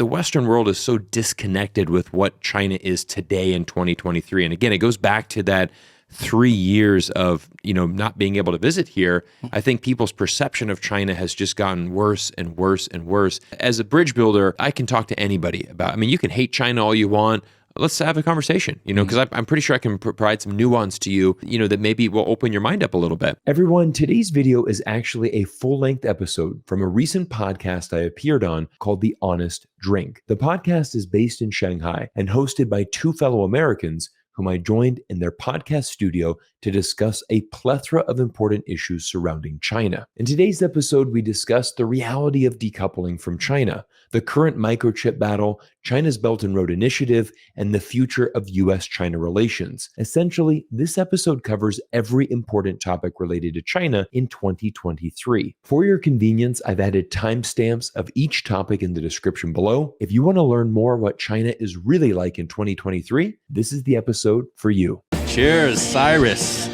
the Western world is so disconnected with what China is today in 2023. And again, it goes back to that 3 years of, not being able to visit here. I think people's perception of China has just gotten worse and worse and worse. As a bridge builder, I can talk to anybody about, you can hate China all you want. Let's have a conversation, because I'm pretty sure I can provide some nuance to you, that maybe will open your mind up a little bit. Everyone, today's video is actually a full-length episode from a recent podcast I appeared on called The Honest Drink. The podcast is based in Shanghai and hosted by two fellow Americans whom I joined in their podcast studio to discuss a plethora of important issues surrounding China. In today's episode, we discuss the reality of decoupling from China, the current microchip battle, China's Belt and Road Initiative, and the future of US-China relations. Essentially, this episode covers every important topic related to China in 2023. For your convenience, I've added timestamps of each topic in the description below. If you want to learn more what China is really like in 2023, this is the episode for you. Cheers, Cyrus.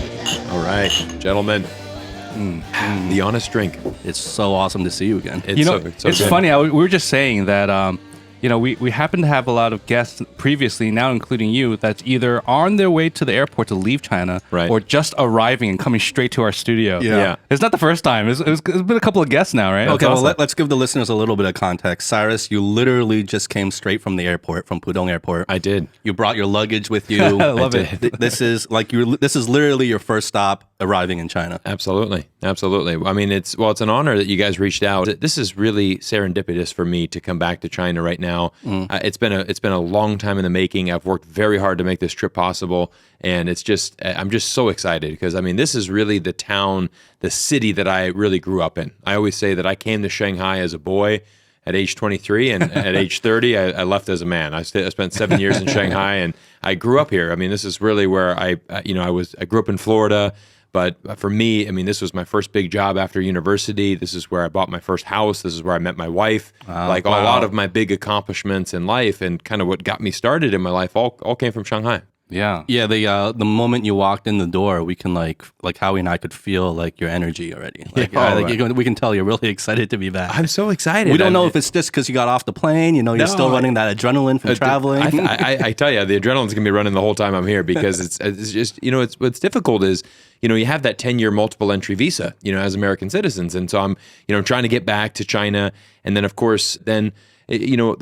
All right, gentlemen. The Honest Drink. It's so awesome to see you again. It's funny. We were just saying that, we happen to have a lot of guests previously, now including you, that's either on their way to the airport to leave China, right, or just arriving and coming straight to our studio. Yeah. It's not the first time. It's been a couple of guests now, right? Okay, well, let's give the listeners a little bit of context. Cyrus, you literally just came straight from the airport, from Pudong Airport. I did. You brought your luggage with you. I love it. This is literally your first stop arriving in China. Absolutely. It's an honor that you guys reached out. This is really serendipitous for me to come back to China right now. It's been a long time in the making. I've worked very hard to make this trip possible, and I'm just so excited because this is really the city that I really grew up in. I always say that I came to Shanghai as a boy at age 23, and at age 30, I left as a man. I spent 7 years in Shanghai, and I grew up here. This is really where I grew up in Florida. But for me, this was my first big job after university. This is where I bought my first house. This is where I met my wife. A lot of my big accomplishments in life and kind of what got me started in my life all came from Shanghai. Yeah. The moment you walked in the door, we can like Howie and I could feel your energy already. We can tell you're really excited to be back. I'm so excited. We don't know if it's just because you got off the plane. You're still running that adrenaline from traveling. I tell you, the adrenaline's gonna be running the whole time I'm here because it's just what's difficult is you have that 10-year multiple entry visa as American citizens, and so I'm trying to get back to China, and then of course the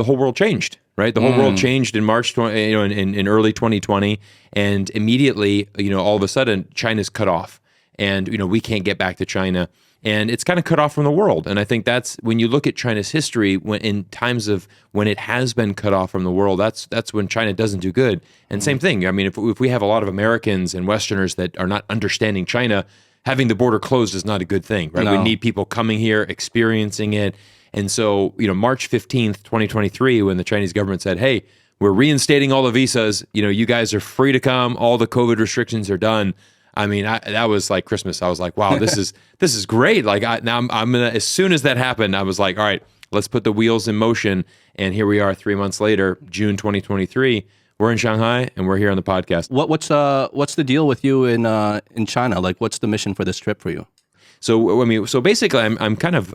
whole world changed. Right, the whole world changed in March, in early 2020, and immediately, all of a sudden, China's cut off, and we can't get back to China, and it's kind of cut off from the world. And I think that's when you look at China's history, in times of when it has been cut off from the world, that's when China doesn't do good. And same thing. If we have a lot of Americans and Westerners that are not understanding China, having the border closed is not a good thing, right? No. We need people coming here, experiencing it. And so, March 15th, 2023, when the Chinese government said, hey, we're reinstating all the visas, you guys are free to come, all the COVID restrictions are done. That was like Christmas. I was like, wow, this is great. I'm gonna, as soon as that happened, I was like, all right, let's put the wheels in motion. And here we are 3 months later, June 2023. We're in Shanghai and we're here on the podcast. What's the deal with you in China? What's the mission for this trip for you? So basically, I'm kind of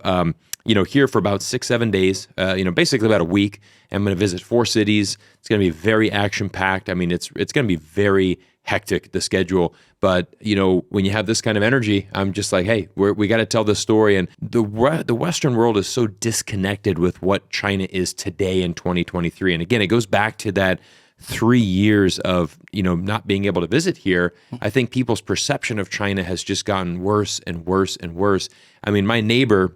here for about 6-7 days. Basically about a week. I'm going to visit 4 cities. It's going to be very action packed. It's going to be very hectic, the schedule. But when you have this kind of energy, I'm just like, hey, we got to tell this story. And the Western world is so disconnected with what China is today in 2023. And again, it goes back to that 3 years of not being able to visit here. I think people's perception of China has just gotten worse and worse and worse. My neighbor,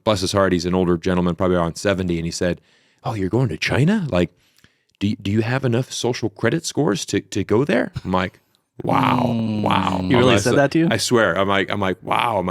bless his heart, he's an older gentleman, probably around 70, and he said, "Oh, you're going to China? Do you have enough social credit scores to go there?" I'm like, wow. He really said that to you? I swear. I'm like, wow.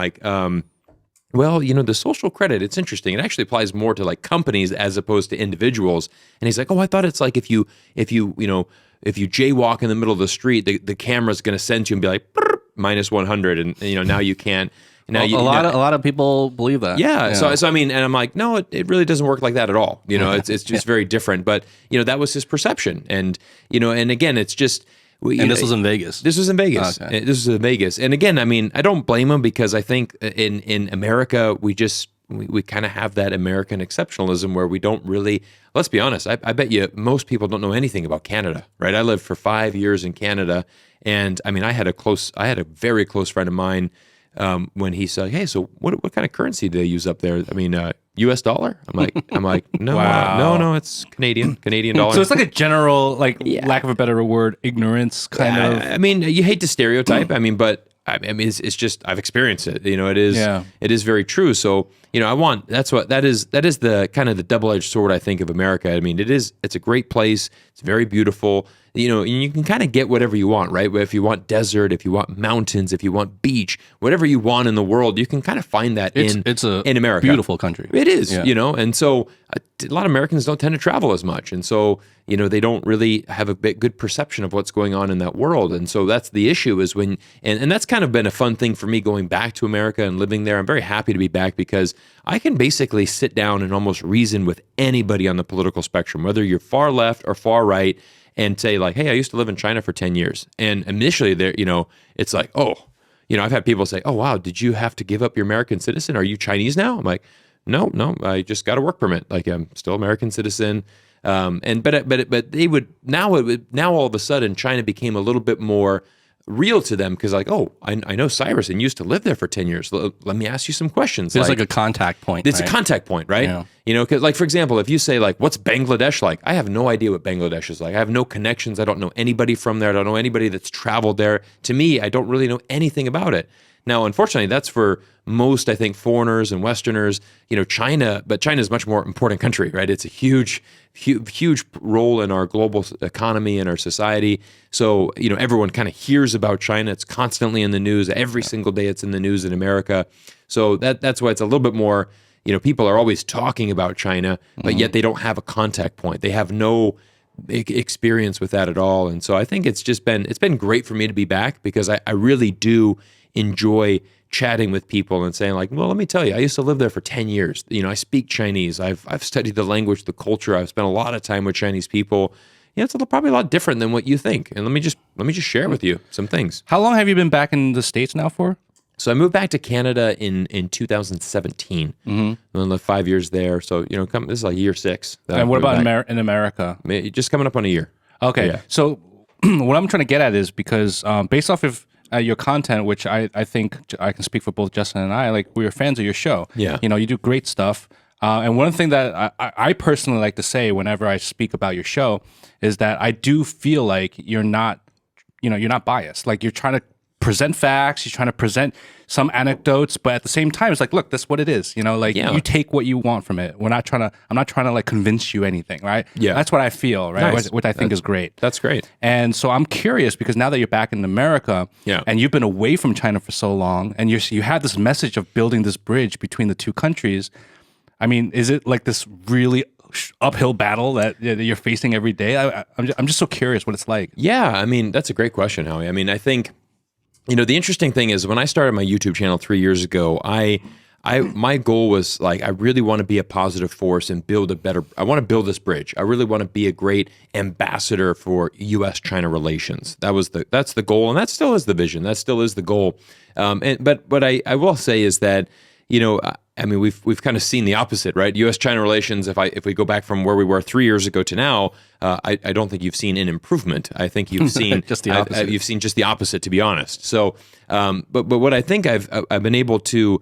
Well, the social credit, it's interesting. It actually applies more to companies as opposed to individuals. And he's like, oh, I thought it's like if you jaywalk in the middle of the street, the camera's going to send you and be like, minus 100. And, now you can't. Now a lot of people believe that. Yeah. So and I'm like, no, it really doesn't work like that at all. It's just very different. But, that was his perception. And, and again, it's just, this was in Vegas. This was in Vegas. Okay. This was in Vegas. And again, I don't blame him because I think in America, we just we kind of have that American exceptionalism where we don't really, let's be honest, I bet you most people don't know anything about Canada, right? I lived for 5 years in Canada, and I mean, I had a very close friend of mine when he said, "Hey, so what kind of currency do they use up there?" I mean, U.S. dollar. I'm like, no, Wow. no, it's Canadian dollar. So it's like a general, like, lack of a better word, ignorance kind of. I mean, you hate to stereotype. I mean, but I mean, it's just I've experienced it. You know, it is very true. So you know, that is the kind of the double-edged sword I think of America. I mean, it's a great place. It's very beautiful. You know, and you can kind of get whatever you want, right? If you want desert, if you want mountains, if you want beach, whatever you want in the world, you can kind of find that in America. Beautiful country. It is, you know, and so a lot of Americans don't tend to travel as much, and so you know they don't really have a good perception of what's going on in that world, and so that's the issue is when and that's kind of been a fun thing for me going back to America and living there. I'm very happy to be back because I can basically sit down and almost reason with anybody on the political spectrum, whether you're far left or far right, and say like, hey, I used to live in China for 10 years. And initially there, you know, it's like, oh, you know, I've had people say, oh, wow, did you have to give up your American citizen? Are you Chinese now? I'm like, no, I just got a work permit. Like I'm still American citizen. But they would, now all of a sudden China became a little bit more real to them because like, oh, I know Cyrus and used to live there for 10 years. Let me ask you some questions. It's like a contact point. It's a contact point, right? Yeah. You know, because like, for example, if you say like, what's Bangladesh like? I have no idea what Bangladesh is like. I have no connections. I don't know anybody from there. I don't know anybody that's traveled there. To me, I don't really know anything about it. Now, unfortunately, that's for most, I think, foreigners and Westerners, you know, but China is a much more important country, right? It's a huge role in our global economy and our society. So, you know, everyone kind of hears about China. It's constantly in the news. Every single day it's in the news in America. So that's why it's a little bit more, you know, people are always talking about China, but yet they don't have a contact point. They have no experience with that at all. And so I think it's been great for me to be back because I really do enjoy chatting with people and saying like, well, let me tell you, I used to live there for 10 years. You know, I speak Chinese. I've studied the language, the culture. I've spent a lot of time with Chinese people. Yeah, it's probably a lot different than what you think. And let me just share with you some things. How long have you been back in the States now for? So I moved back to Canada in 2017. And then lived 5 years there. So, you know, this is like year 6. And what about in America? Just coming up on a year. Okay. Yeah. So what I'm trying to get at is because based off of your content, which I think I can speak for both Justin and I, like we were fans of your show. Yeah. You know, you do great stuff. And one thing that I personally like to say whenever I speak about your show is that I do feel like you're not biased. Like you're trying to present facts, you're trying to present some anecdotes, but at the same time, it's like, look, that's what it is. You know, like you take what you want from it. I'm not trying to like convince you anything, right? Yeah. That's what I feel, right? Nice. Which I think is great. That's great. And so I'm curious because now that you're back in America and you've been away from China for so long and you have this message of building this bridge between the two countries, I mean, is it like this really uphill battle that you're facing every day? I'm just so curious what it's like. Yeah, I mean, that's a great question, Howie. I mean, I think, you know, the interesting thing is when I started my YouTube channel 3 years ago, my goal was like, I really want to be a positive force and I want to build this bridge. I really want to be a great ambassador for U.S.-China relations. That's the goal, and that still is the vision. That still is the goal. But what I will say is that, you know, I mean, we've kind of seen the opposite, right? U.S.-China relations, if we go back from where we were 3 years ago to now, I don't think you've seen an improvement. I think you've seen just the opposite. You've seen just the opposite, to be honest. So, but what I think I've been able to,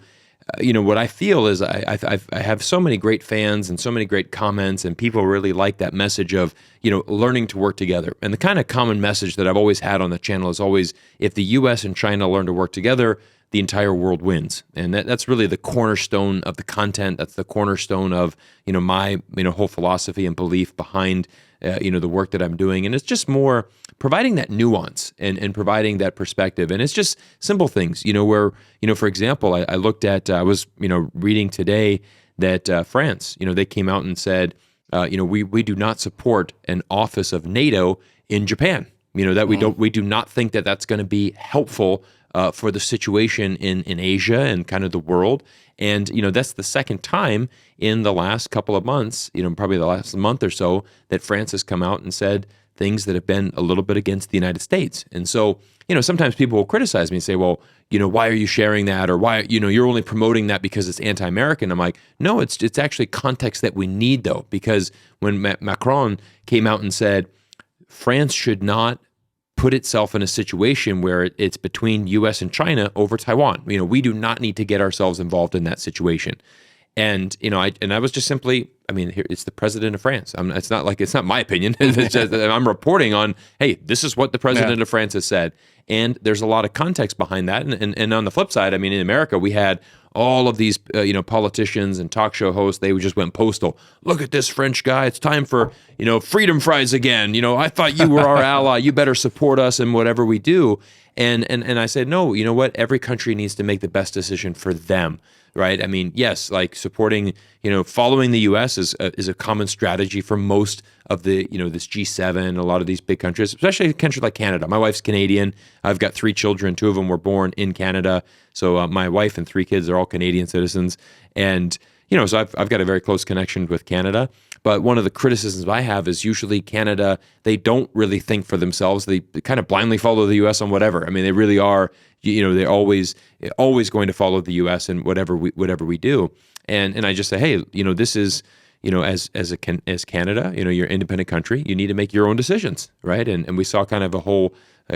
you know, what I feel is I have so many great fans and so many great comments, and people really like that message of, you know, learning to work together. And the kind of common message that I've always had on the channel is always, if the U.S. and China learn to work together, the entire world wins. And that's really the cornerstone of the content. That's the cornerstone of, you know, my, you know, whole philosophy and belief behind, you know, the work that I'm doing. And it's just more providing that nuance and providing that perspective. And it's just simple things, you know, where, you know, for example, I looked at, I was, you know, reading today that France, you know, they came out and said, you know, we do not support an office of NATO in Japan. You know, that we do not think that that's going to be helpful for the situation in Asia and kind of the world. And, you know, that's the second time in the last couple of months, you know, probably the last month or so, that France has come out and said things that have been a little bit against the United States. And so, sometimes people will criticize me and say, well, why are you sharing that? Or why, you're only promoting that because it's anti-American. I'm like, no, it's actually context that we need, though, because when Macron came out and said France should not put itself in a situation where it's between U.S. and China over Taiwan. We do not need to get ourselves involved in that situation. And I was just simply, here it's the president of France. It's not my opinion. It's just, I'm reporting on, hey, this is what the president of France has said, and there's a lot of context behind that. And on the flip side, in America, we had all of these politicians and talk show hosts. They just went postal. Look at this French guy. It's time for freedom fries again. I thought you were our ally. You better support us in whatever we do. And I said, no. You know what? Every country needs to make the best decision for them. Right. Yes, like supporting, following the U.S. is a common strategy for most of the, this G7, a lot of these big countries, especially a country like Canada. My wife's Canadian. I've got 3 children. 2 of them were born in Canada. So my wife and 3 kids are all Canadian citizens. And, so I've got a very close connection with Canada. But one of the criticisms I have is usually Canada, they don't really think for themselves. They kind of blindly follow the U.S. on whatever. They really are, they're always going to follow the U.S. in whatever we do. And I just say, hey, this is, as Canada, you're an independent country, you need to make your own decisions, right? And we saw kind of a whole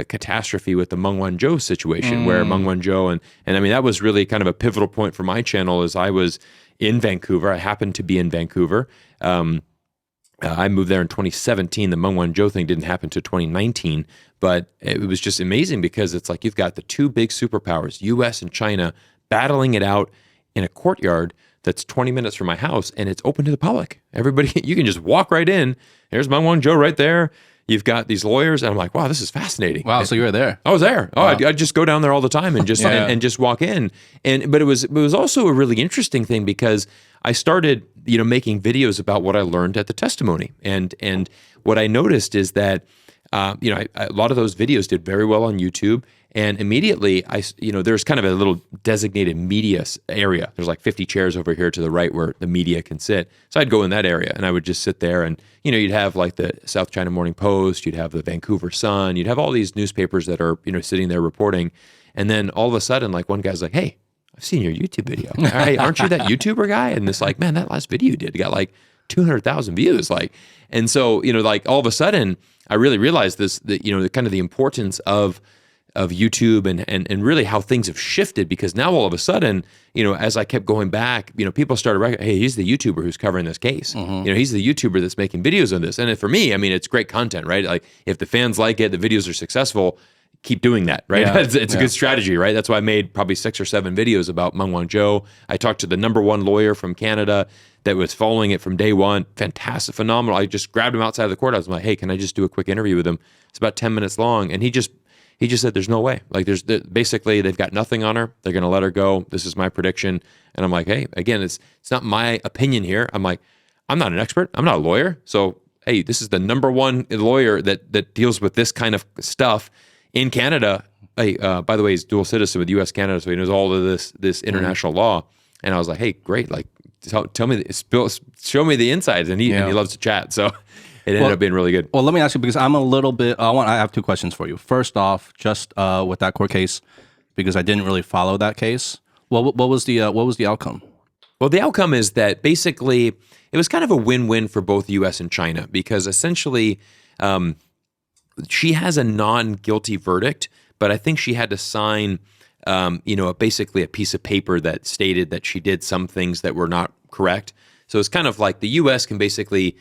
catastrophe with the Meng Wanzhou situation where Meng Wanzhou, and that was really kind of a pivotal point for my channel as I was in Vancouver. I happened to be in Vancouver. I moved there in 2017. The Meng Wanzhou thing didn't happen to 2019, but it was just amazing because it's like you've got the 2 big superpowers, U.S. and China, battling it out in a courtyard that's 20 minutes from my house, and it's open to the public. Everybody, you can just walk right in. There's Meng Wanzhou right there. You've got these lawyers, and I'm like, wow, this is fascinating. Wow, so you were there? I was there. Oh, Wow. I'd just go down there all the time and just and just walk in. But it was also a really interesting thing because I started making videos about what I learned at the testimony, and what I noticed is that a lot of those videos did very well on YouTube. And immediately, there's kind of a little designated media area. There's like 50 chairs over here to the right where the media can sit. So I'd go in that area and I would just sit there and, you'd have like the South China Morning Post, you'd have the Vancouver Sun, you'd have all these newspapers that are, sitting there reporting. And then all of a sudden, like one guy's like, hey, I've seen your YouTube video. Hey, aren't you that YouTuber guy? And it's like, man, that last video you did got like 200,000 views. And so, like all of a sudden I really realized this, that, kind of the importance of YouTube and really how things have shifted, because now all of a sudden, as I kept going back, people started recognizing, hey, he's the YouTuber who's covering this case. He's the YouTuber that's making videos on this. And for me, it's great content, right? Like if the fans like it, the videos are successful, keep doing that, right? Yeah. It's a good strategy, right? That's why I made probably 6 or 7 videos about Meng Wanzhou. I talked to the #1 lawyer from Canada that was following it from day one. Fantastic, phenomenal. I just grabbed him outside of the court. I was like, hey, can I just do a quick interview with him? It's about 10 minutes long. And he just said, there's no way. Like basically they've got nothing on her. They're going to let her go. This is my prediction. And I'm like, hey, again, it's not my opinion here. I'm like, I'm not an expert. I'm not a lawyer. So, hey, this is the #1 lawyer that deals with this kind of stuff in Canada. Hey, by the way, he's dual citizen with U.S. Canada, so he knows all of this international law. And I was like, hey, great. Like, tell me, show me the insides. And he loves to chat. So it ended up being really good. Well, let me ask you, because I'm a little bit, I have 2 questions for you. First off, just with that court case, because I didn't really follow that case. What was the outcome? Well, the outcome is that basically it was kind of a win-win for both U.S. and China, because essentially she has a non-guilty verdict, but I think she had to sign, basically a piece of paper that stated that she did some things that were not correct. So it's kind of like the U.S. can basically,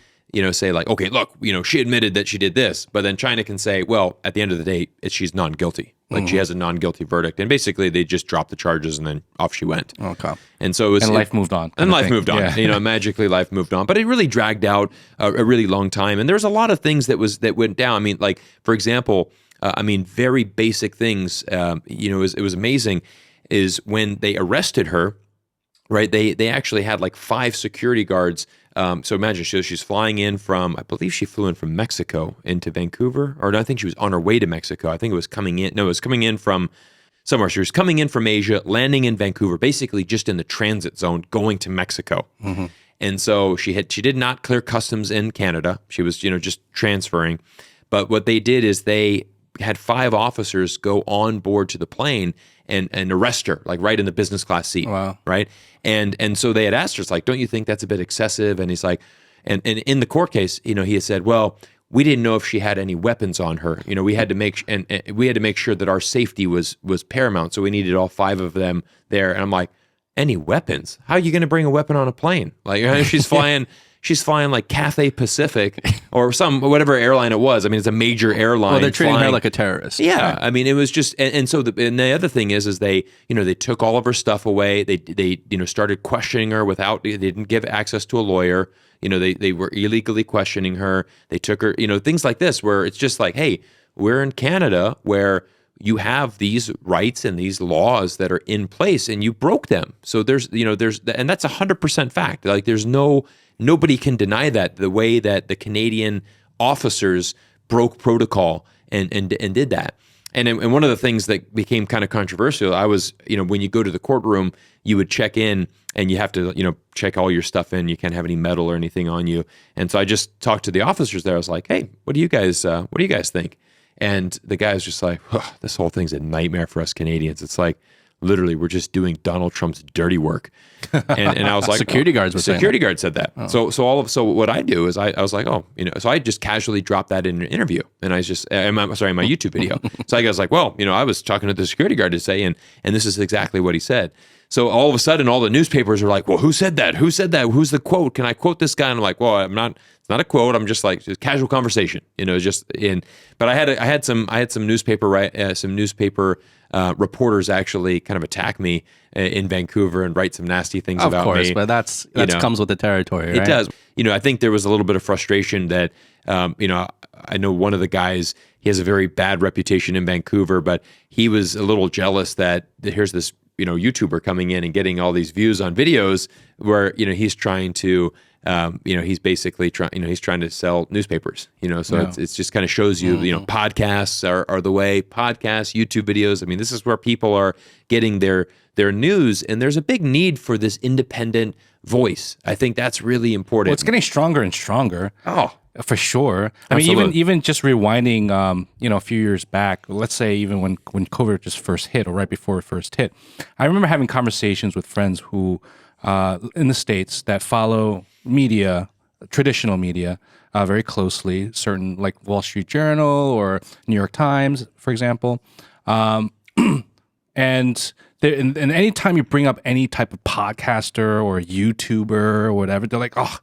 say like, okay, look, she admitted that she did this, but then China can say, well, at the end of the day, she's non-guilty. Like she has a non-guilty verdict, and basically they just dropped the charges and then off she went. Okay. And so life moved on. And life moved on. Yeah. Magically life moved on. But it really dragged out a really long time. And there's a lot of things that went down. Like for example, very basic things. It was amazing. Is when they arrested her, right? They actually had like 5 security guards. So imagine she's flying in from, I believe she flew in from Mexico into Vancouver, or no, I think she was on her way to Mexico. I think it was coming in. No, it was coming in from somewhere. She was coming in from Asia, landing in Vancouver, basically just in the transit zone, going to Mexico. And so she did not clear customs in Canada. She was, just transferring. But what they did is they had 5 officers go on board to the plane and arrest her, like right in the business class seat. Wow. Right. And so they had asked her, it's like, don't you think that's a bit excessive? And he's like, and in the court case, he had said, well, we didn't know if she had any weapons on her. We had to make and we had to make sure that our safety was paramount. So we needed all 5 of them there. And I'm like, any weapons? How are you going to bring a weapon on a plane? Like she's flying. She's flying like Cathay Pacific or whatever airline it was. I mean, it's a major airline. Well, they're treating her like a terrorist. Yeah, I mean, it was just, and so the other thing is they, they took all of her stuff away. They started questioning her without, they didn't give access to a lawyer. They were illegally questioning her. They took her, things like this, where it's just like, hey, we're in Canada where you have these rights and these laws that are in place, and you broke them. So there's, and that's 100% fact. Like nobody can deny that, the way that the Canadian officers broke protocol and did that. And one of the things that became kind of controversial, I was, when you go to the courtroom, you would check in and you have to, check all your stuff in. You can't have any metal or anything on you. And so I just talked to the officers there. I was like, hey, what do you guys think? And the guy was just like, this whole thing's a nightmare for us Canadians. It's like, literally, we're just doing Donald Trump's dirty work. And I was like, security guards were saying security guard said that. Oh. So what I do is I was like, so I just casually dropped that in an interview, and I just, my YouTube video. So I was like, well, I was talking to the security guard to say, and this is exactly what he said. So all of a sudden, all the newspapers are like, well, who said that? Who said that? Who's the quote? Can I quote this guy? And I'm like, well, it's not a quote. I'm just like, just casual conversation, but I had some newspaper reporters actually kind of attack me in Vancouver and write some nasty things about me. Of course, but that comes with the territory, right? It does. I think there was a little bit of frustration that, I know one of the guys, he has a very bad reputation in Vancouver, but he was a little jealous that here's this, YouTuber coming in and getting all these views on videos where, he's trying to, he's basically trying, he's trying to sell newspapers, so yeah. It's just kind of shows you, podcasts are the way. Podcasts, YouTube videos. I mean, this is where people are getting their news, and there's a big need for this independent voice. I think that's really important. Well, it's getting stronger and stronger. Oh, for sure. I Absolutely. mean, even just rewinding, a few years back, let's say even when COVID just first hit or right before it first hit, I remember having conversations with friends who, in the States, that follow media, traditional media, very closely, certain like Wall Street Journal or New York Times, for example. And anytime you bring up any type of podcaster or YouTuber or whatever, they're like, oh,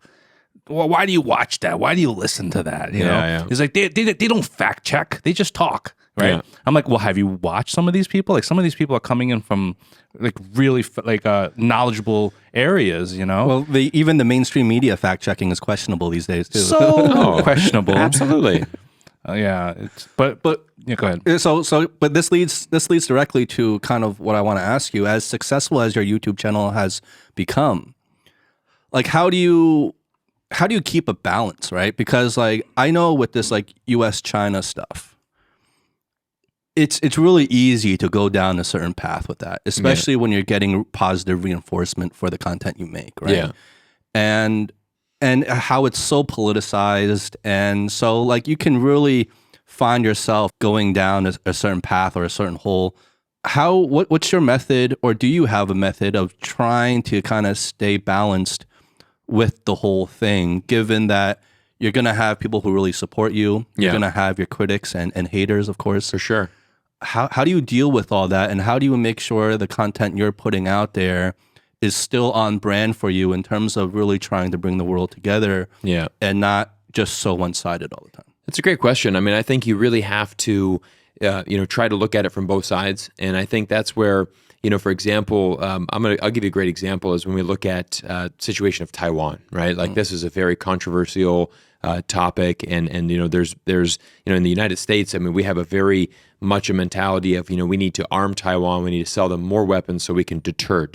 well, why do you watch that? Why do you listen to that? You know? Yeah. It's like they don't fact check. They just talk, right? Yeah. I'm like, well, have you watched some of these people? Like some of these people are coming in from like really knowledgeable areas, Well, even the mainstream media fact checking is questionable these days too. So questionable. Absolutely. Yeah. But yeah, go ahead. But this leads directly to kind of what I want to ask you. As successful as your YouTube channel has become, like how do you keep a balance, right? Because like I know with this like US China stuff, it's really easy to go down a certain path with that, especially when you're getting positive reinforcement for the content you make, right? Yeah. And how it's so politicized, and so like you can really find yourself going down a certain path or a certain hole. What's your method, or do you have a method of trying to kind of stay balanced with the whole thing, given that you're going to have people who really support you, you're going to have your critics and haters, of course. For sure. How do you deal with all that, and how do you make sure the content you're putting out there is still on brand for you in terms of really trying to bring the world together and not just so one-sided all the time? That's a great question. I mean, I think you really have to, try to look at it from both sides. And I think that's where, for example, I'll give you a great example is when we look at situation of Taiwan, right? Like this is a very controversial topic, and there's in the United States, I mean, we have a very much a mentality of we need to arm Taiwan, we need to sell them more weapons so we can deter.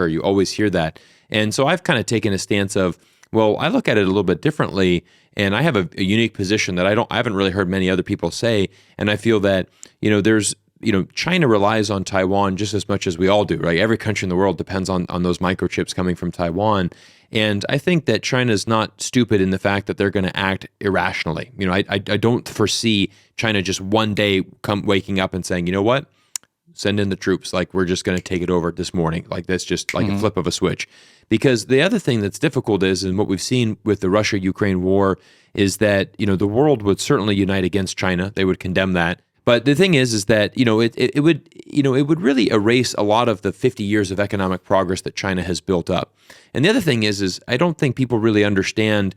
You always hear that, and so I've kind of taken a stance of, well, I look at it a little bit differently, and I have a unique position that I haven't really heard many other people say, and I feel that there's China relies on Taiwan just as much as we all do, right? Every country in the world depends on those microchips coming from Taiwan. And I think that China's not stupid in the fact that they're going to act irrationally. I don't foresee China just one day waking up and saying, you know what, send in the troops. Like, we're just going to take it over this morning. Like, that's just like a flip of a switch. Because the other thing that's difficult is, and what we've seen with the Russia-Ukraine war, is that, the world would certainly unite against China. They would condemn that. But the thing is that, it would really erase a lot of the 50 years of economic progress that China has built up. And the other thing is I don't think people really understand,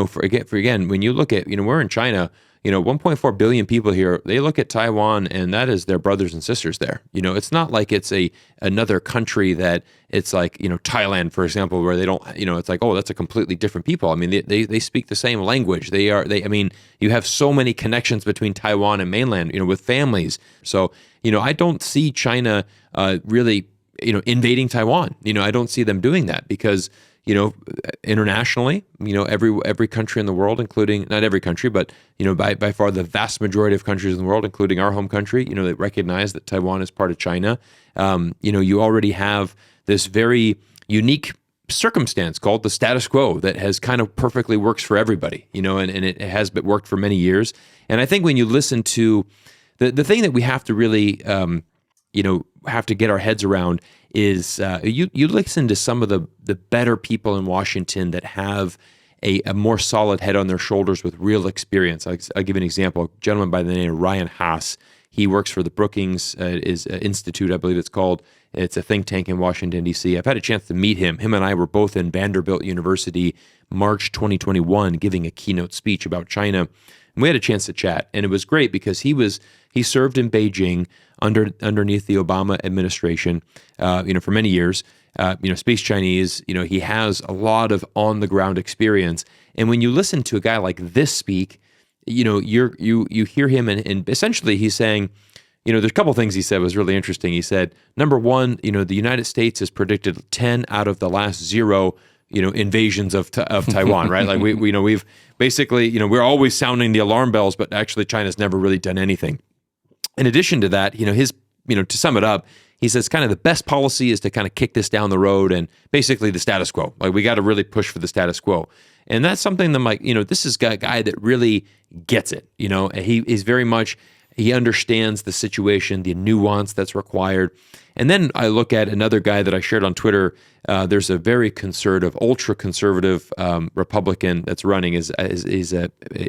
for again, when you look at, we're in China, 1.4 billion people here, they look at Taiwan and that is their brothers and sisters there. It's not like it's another country that it's like, Thailand, for example, where they don't, it's like, oh, that's a completely different people. I mean, they speak the same language. You have so many connections between Taiwan and mainland, with families. So, I don't see China really, invading Taiwan. I don't see them doing that because, internationally, every country in the world, including, not every country, but, by far the vast majority of countries in the world, including our home country, they recognize that Taiwan is part of China. You already have this very unique circumstance called the status quo that has kind of perfectly works for everybody, and it has been worked for many years. And I think when you listen to the thing that we have to really, have to get our heads around is you listen to some of the better people in Washington that have a more solid head on their shoulders with real experience. I'll give you an example. A gentleman by the name of Ryan Haas. He works for the Brookings Institute, I believe it's called. It's a think tank in Washington, D.C. I've had a chance to meet him. Him and I were both in Vanderbilt University, March 2021, giving a keynote speech about China. And we had a chance to chat, and it was great because he served in Beijing underneath the Obama administration, for many years. Speaks Chinese. He has a lot of on the ground experience. And when you listen to a guy like this speak, you hear him, and essentially he's saying, there's a couple of things he said was really interesting. He said, number one, the United States has predicted 10 out of the last 0 invasions of Taiwan, right? Like we've basically, we're always sounding the alarm bells, but actually China's never really done anything. In addition to that, to sum it up, he says kind of the best policy is to kind of kick this down the road and basically the status quo. Like, we got to really push for the status quo. And that's something that, like, this is a guy that really gets it. He's very much, he understands the situation, the nuance that's required. And then I look at another guy that I shared on Twitter. There's a very conservative, ultra-conservative Republican that's running. Is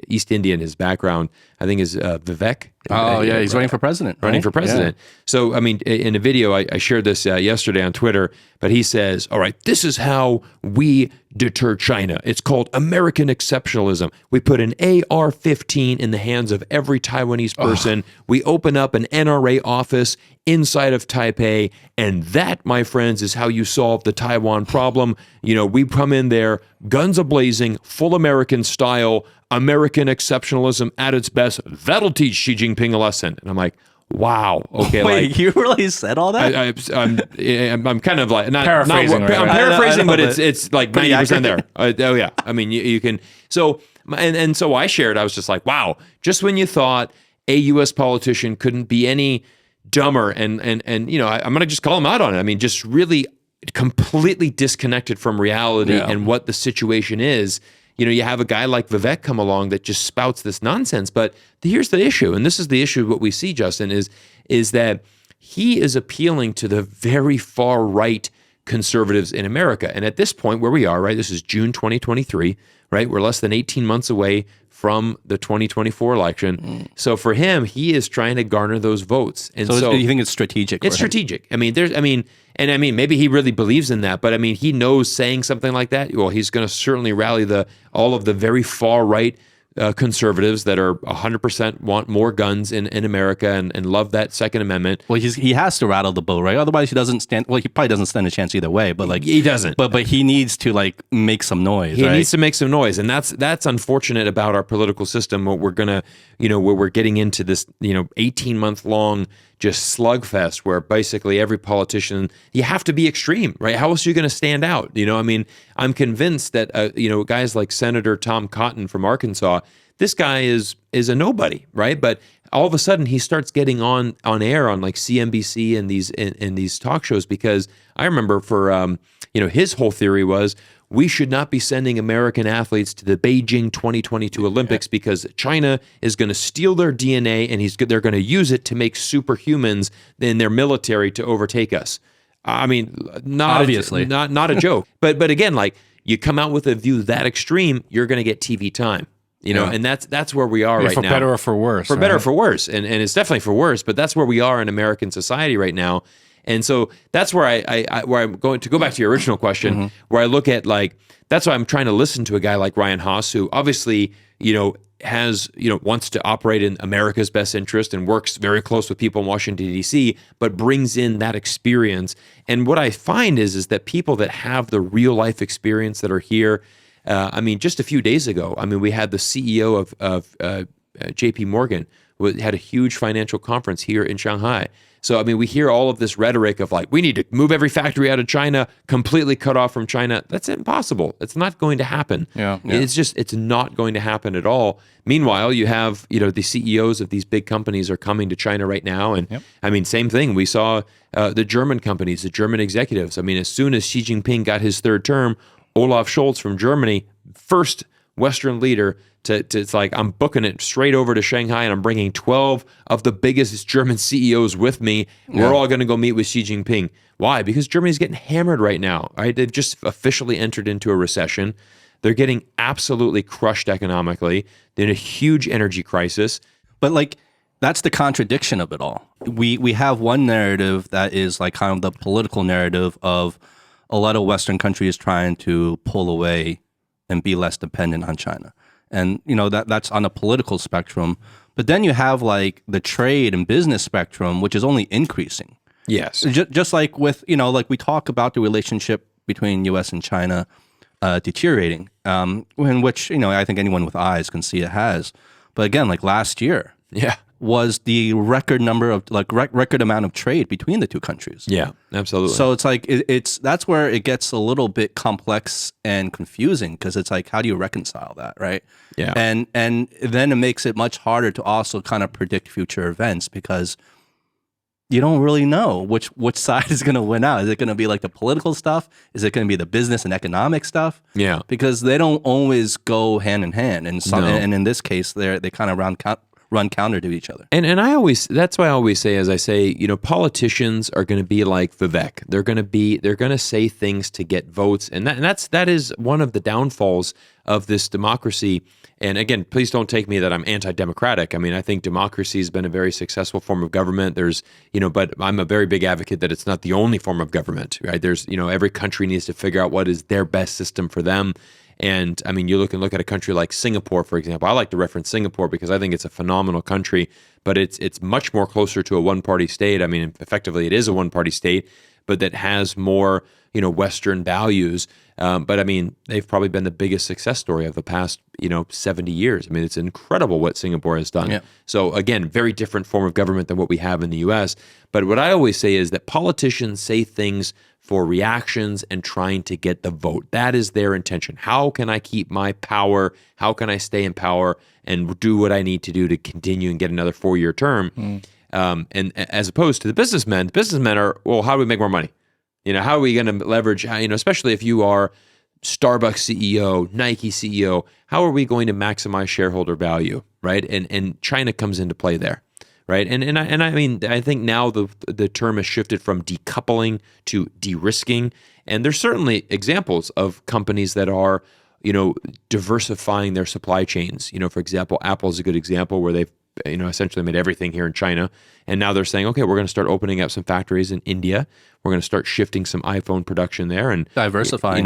East Indian, his background, I think, is Vivek. Oh, yeah, he's running for president. Running for president. Yeah. So, I mean, in a video, I shared this yesterday on Twitter, but he says, all right, this is how we deter China. It's called American exceptionalism. We put an AR-15 in the hands of every Taiwanese person. We open up an NRA office inside of Taipei, and that, my friends, is how you solve the Taiwan problem. We come in there, guns a-blazing, full American style, American exceptionalism at its best. That'll teach Xi Jinping a lesson. And I'm like, wow. Okay. Wait, you really said all that? I'm kind of like not paraphrasing. I'm paraphrasing, but it's like 90% there. Oh yeah. I mean, you can. So and so I shared. I was just like, wow. Just when you thought a U.S. politician couldn't be any dumber, and I'm gonna just call him out on it. I mean, just really completely disconnected from reality and what the situation is. You have a guy like Vivek come along that just spouts this nonsense. But here's the issue, and this is the issue. What we see, Justin, is that he is appealing to the very far right conservatives in America. And at this point where we are, right, this is June 2023, right? We're less than 18 months away from the 2024 election. So for him, he is trying to garner those votes. And so you think it's strategic? It's strategic. I mean, maybe he really believes in that, but I mean, he knows saying something like that, well, he's going to certainly rally all of the very far right conservatives that are 100% want more guns in America and love that Second Amendment. Well, he has to rattle the boat, right? Otherwise, he doesn't stand. Well, he probably doesn't stand a chance either way. But like he doesn't. But he needs to make some noise. He right? needs to make some noise, and that's unfortunate about our political system. What we're gonna, where we're getting into this, 18-month long just slugfest where basically every politician, you have to be extreme, right? How else are you going to stand out? I'm convinced that, guys like Senator Tom Cotton from Arkansas, this guy is a nobody, right? But all of a sudden he starts getting on air on like CNBC and these talk shows, because I remember for, his whole theory was, we should not be sending American athletes to the Beijing 2022 Olympics because China is going to steal their DNA and they're going to use it to make superhumans in their military to overtake us. I mean, Obviously. not a joke. But again, like you come out with a view that extreme, you're going to get TV time. And that's where we are right now. For better or for worse. For better or for worse. And it's definitely for worse, but that's where we are in American society right now. And so that's where where I'm going to go back to your original question, where I look at like, that's why I'm trying to listen to a guy like Ryan Haas, who obviously, wants to operate in America's best interest and works very close with people in Washington, D.C., but brings in that experience. And what I find is that people that have the real life experience that are here, just a few days ago, we had the CEO of J.P. Morgan who had a huge financial conference here in Shanghai. So, we hear all of this rhetoric of like, we need to move every factory out of China, completely cut off from China. That's impossible. It's not going to happen. Yeah. It's not going to happen at all. Meanwhile, you have, the CEOs of these big companies are coming to China right now. And same thing. We saw the German companies, the German executives. As soon as Xi Jinping got his third term, Olaf Scholz from Germany, first Western leader to it's like, I'm booking it straight over to Shanghai and I'm bringing 12 of the biggest German CEOs with me. We're all going to go meet with Xi Jinping. Why? Because Germany's getting hammered right now, right? They've just officially entered into a recession. They're getting absolutely crushed economically. They're in a huge energy crisis. But like, that's the contradiction of it all. We have one narrative that is like kind of the political narrative of a lot of Western countries trying to pull away and be less dependent on China. And, that's on a political spectrum. But then you have like the trade and business spectrum, which is only increasing. Yes. Just like with, like we talk about the relationship between U.S. and China deteriorating, in which, I think anyone with eyes can see it has. But again, like last year was the record number of record amount of trade between the two countries. Yeah, absolutely. So it's like, that's where it gets a little bit complex and confusing, because it's like, how do you reconcile that, right? Yeah. And then it makes it much harder to also kind of predict future events, because you don't really know which side is going to win out. Is it going to be like the political stuff? Is it going to be the business and economic stuff? Yeah. Because they don't always go hand in hand. And and in this case, they kind of run counter to each other. And that's why I always say, as I say, politicians are going to be like Vivek. They're going to say things to get votes. And that is one of the downfalls of this democracy. And again, please don't take me that I'm anti-democratic. I think democracy has been a very successful form of government. But I'm a very big advocate that it's not the only form of government, right? There's, every country needs to figure out what is their best system for them. And you look at a country like Singapore, for example. I like to reference Singapore because I think it's a phenomenal country, but it's much more closer to a one-party state. Effectively, it is a one-party state, but that has more, Western values. But they've probably been the biggest success story of the past, 70 years. It's incredible what Singapore has done. Yeah. So again, very different form of government than what we have in the U.S. But what I always say is that politicians say things for reactions and trying to get the vote. That is their intention. How can I keep my power? How can I stay in power and do what I need to do to continue and get another 4-year term? And as opposed to the businessmen are, well, how do we make more money? How are we going to leverage, especially if you are Starbucks CEO, Nike CEO, how are we going to maximize shareholder value, right? And China comes into play there. Right. I think now the term has shifted from decoupling to de-risking. And there's certainly examples of companies that are, diversifying their supply chains. For example, Apple is a good example where they've, essentially made everything here in China. And now they're saying, okay, we're going to start opening up some factories in India. We're going to start shifting some iPhone production there and diversifying.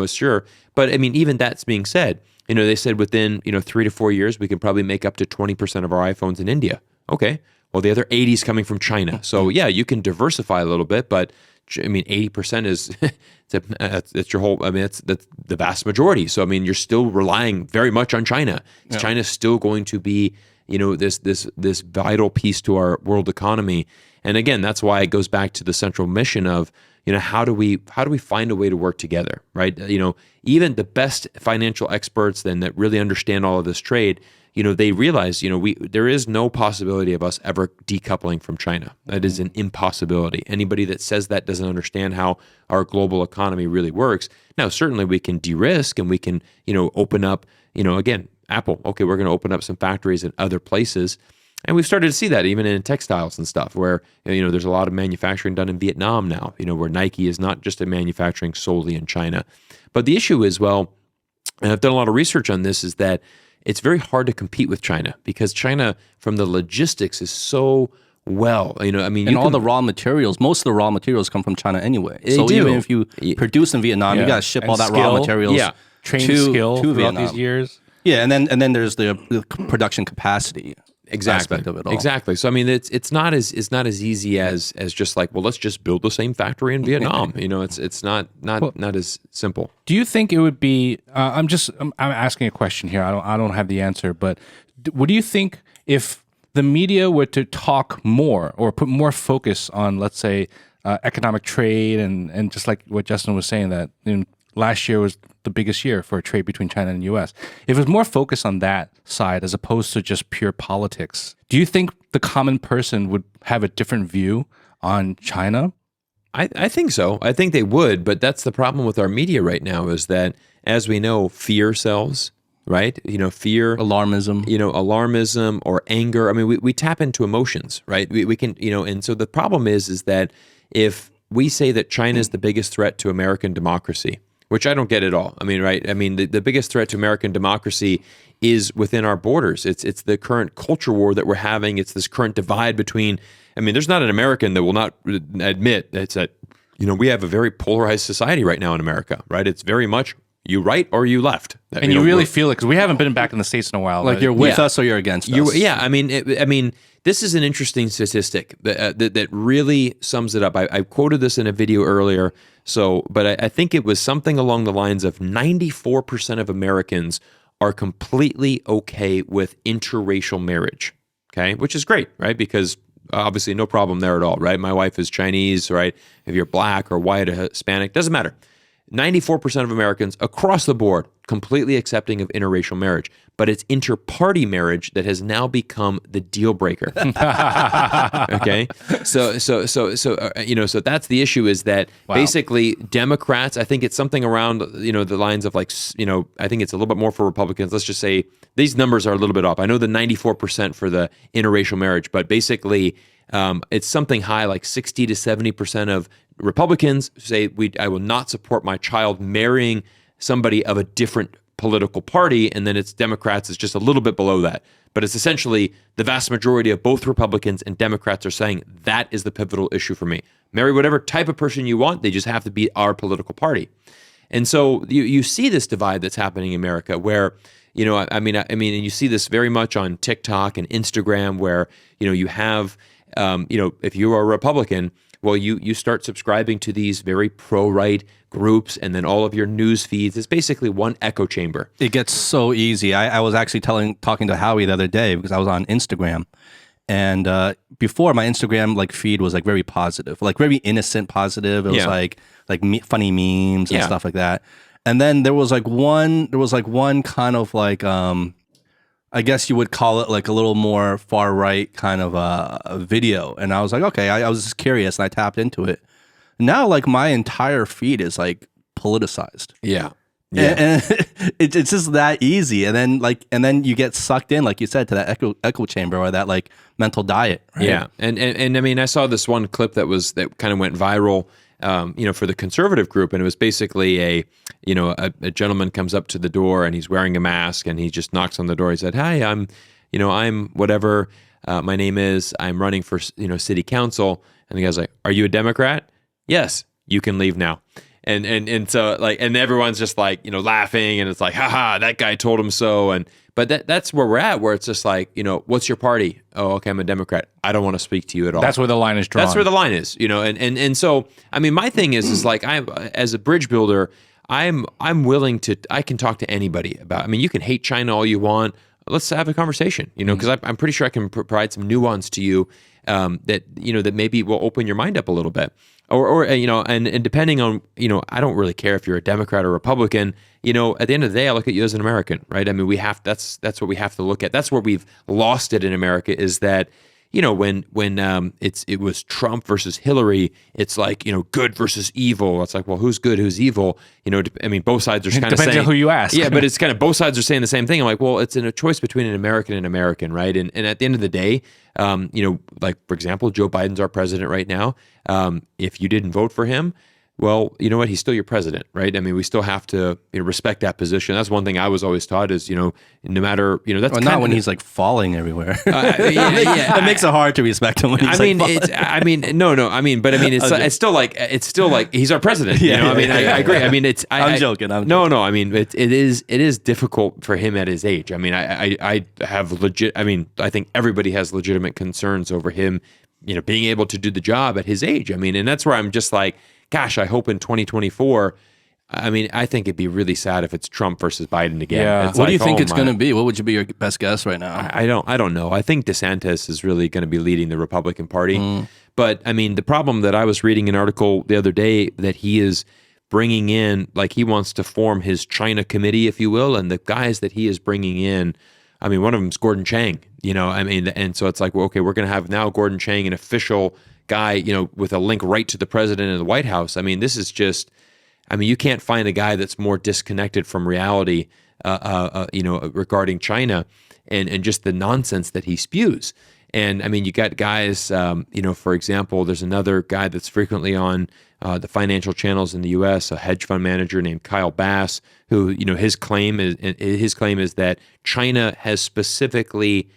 Sure. But even that's being said, they said within, 3 to 4 years, we can probably make up to 20% of our iPhones in India. Okay. Well, the other 80 is coming from China. So yeah, you can diversify a little bit, but 80% is, it's your whole, that's the vast majority. So, you're still relying very much on China. Yeah. China's still going to be, this vital piece to our world economy. And again, that's why it goes back to the central mission of, how do we find a way to work together, right? Even the best financial experts then that really understand all of this trade, they realize, there is no possibility of us ever decoupling from China. That is an impossibility. Anybody that says that doesn't understand how our global economy really works. Now, certainly we can de-risk and we can, open up, again, Apple, okay, we're going to open up some factories in other places. And we've started to see that even in textiles and stuff where, there's a lot of manufacturing done in Vietnam now, where Nike is not just a manufacturing solely in China. But the issue is, well, and I've done a lot of research on this, is that it's very hard to compete with China because China, from the logistics, is so and all the raw materials, most of the raw materials come from China anyway. So do. even if you produce in Vietnam, you got to ship all that raw materials train to skill throughout Vietnam. these years. Yeah, and then there's the production capacity aspect of it all. Exactly. So it's not as easy as just like, well, let's just build the same factory in Vietnam. It's not as simple. Do you think it would be? I'm asking a question here. I don't have the answer, but what do you think if the media were to talk more or put more focus on, let's say, economic trade and just like what Justin was saying, that last year was the biggest year for trade between China and the U.S. If it was more focused on that side as opposed to just pure politics, do you think the common person would have a different view on China? I think so. I think they would, but that's the problem with our media right now is that, as we know, fear sells, right? Fear, alarmism or anger. I mean, we tap into emotions, right? We can, and so the problem is that if we say that China is the biggest threat to American democracy, which I don't get at all. I mean, right? I mean, the biggest threat to American democracy is within our borders. It's the current culture war that we're having. It's this current divide between, there's not an American that will not admit that, we have a very polarized society right now in America, right? It's very much you right or you left. And you really feel it because we haven't been back in the States in a while. Like you're with us or you're against us. This is an interesting statistic that really sums it up. I quoted this in a video earlier, but I think it was something along the lines of 94% of Americans are completely okay with interracial marriage, okay? Which is great, right? Because obviously no problem there at all, right? My wife is Chinese, right? If you're black or white or Hispanic, doesn't matter. 94% of Americans across the board completely accepting of interracial marriage, but it's inter-party marriage that has now become the deal breaker. Okay, so that's the issue. Is that basically Democrats? I think it's something around the lines of like I think it's a little bit more for Republicans. Let's just say these numbers are a little bit off. I know the 94% for the interracial marriage, but basically it's something high like 60 to 70% of Republicans say I will not support my child marrying somebody of a different political party, and then it's Democrats is just a little bit below that. But it's essentially the vast majority of both Republicans and Democrats are saying that is the pivotal issue for me. Marry whatever type of person you want, they just have to be our political party. And so you see this divide that's happening in America where, and you see this very much on TikTok and Instagram where, you have, if you are a Republican, well, you start subscribing to these very pro-right groups, and then all of your news feeds is basically one echo chamber. It gets so easy. I was actually talking to Howie the other day because I was on Instagram, and before my Instagram feed was very positive, very innocent positive. It was funny memes and stuff like that. And then there was one kind of I guess you would call it a little more far right kind of a video. And I was like, okay, I was just curious and I tapped into it. Now my entire feed is politicized. Yeah. And it's just that easy. And then you get sucked in, like you said, to that echo chamber or that mental diet. Right? Yeah. And I saw this one clip that kind of went viral, for the conservative group. And it was basically a gentleman comes up to the door and he's wearing a mask and he just knocks on the door. He said, "Hi, I'm whatever my name is. I'm running for, city council." And the guy's like, "Are you a Democrat?" "Yes." "You can leave now." And so and everyone's just laughing and it's like, haha, that guy told him so. But that's where we're at, where it's just what's your party? "Oh, okay, I'm a Democrat. I don't want to speak to you at all." That's where the line is drawn. That's where the line is, and so, my thing is I as a bridge builder, I'm willing to, I can talk to anybody about, you can hate China all you want. Let's have a conversation, because I'm pretty sure I can provide some nuance to you. that that maybe will open your mind up a little bit. Or and depending on, I don't really care if you're a Democrat or Republican. At the end of the day, I look at you as an American, right? I mean, that's what we have to look at. That's where we've lost it in America, is that when it was Trump versus Hillary, it's like, good versus evil. It's like, well, who's good, who's evil? I mean, both sides are kind of saying, depends on who you ask. Yeah, but it's kind of both sides are saying the same thing. I'm like, well, it's a choice between an American and American, right? And at the end of the day, like, for example, Joe Biden's our president right now. If you didn't vote for him, well, you know what? He's still your president, right? I mean, we still have to respect that position. That's one thing I was always taught is, no matter, that's not when he's like falling everywhere. Yeah, it makes it hard to respect him when he's falling. No. I mean, it's still like he's our president. I mean, I agree. I mean, I'm joking. No. I mean, it is difficult for him at his age. I mean, I have I think everybody has legitimate concerns over him, being able to do the job at his age. I mean, and that's where I'm just like, gosh, I hope in 2024, I mean, I think it'd be really sad if it's Trump versus Biden again. Yeah. It's what do you think it's going to be? What would be your best guess right now? I don't know. I think DeSantis is really going to be leading the Republican Party. But I mean, the problem that I was reading an article the other day that he is bringing in, like he wants to form his China committee, if you will, and the guys that he is bringing in, I mean, one of them is Gordon Chang, I mean, and so it's like, well, okay, we're going to have now Gordon Chang, an official guy, with a link right to the president and the White House. I mean, this is just, I mean, you can't find a guy that's more disconnected from reality, regarding China and just the nonsense that he spews. And I mean, you got guys, for example, there's another guy that's frequently on the financial channels in the U.S., a hedge fund manager named Kyle Bass, who, his claim is that China has specifically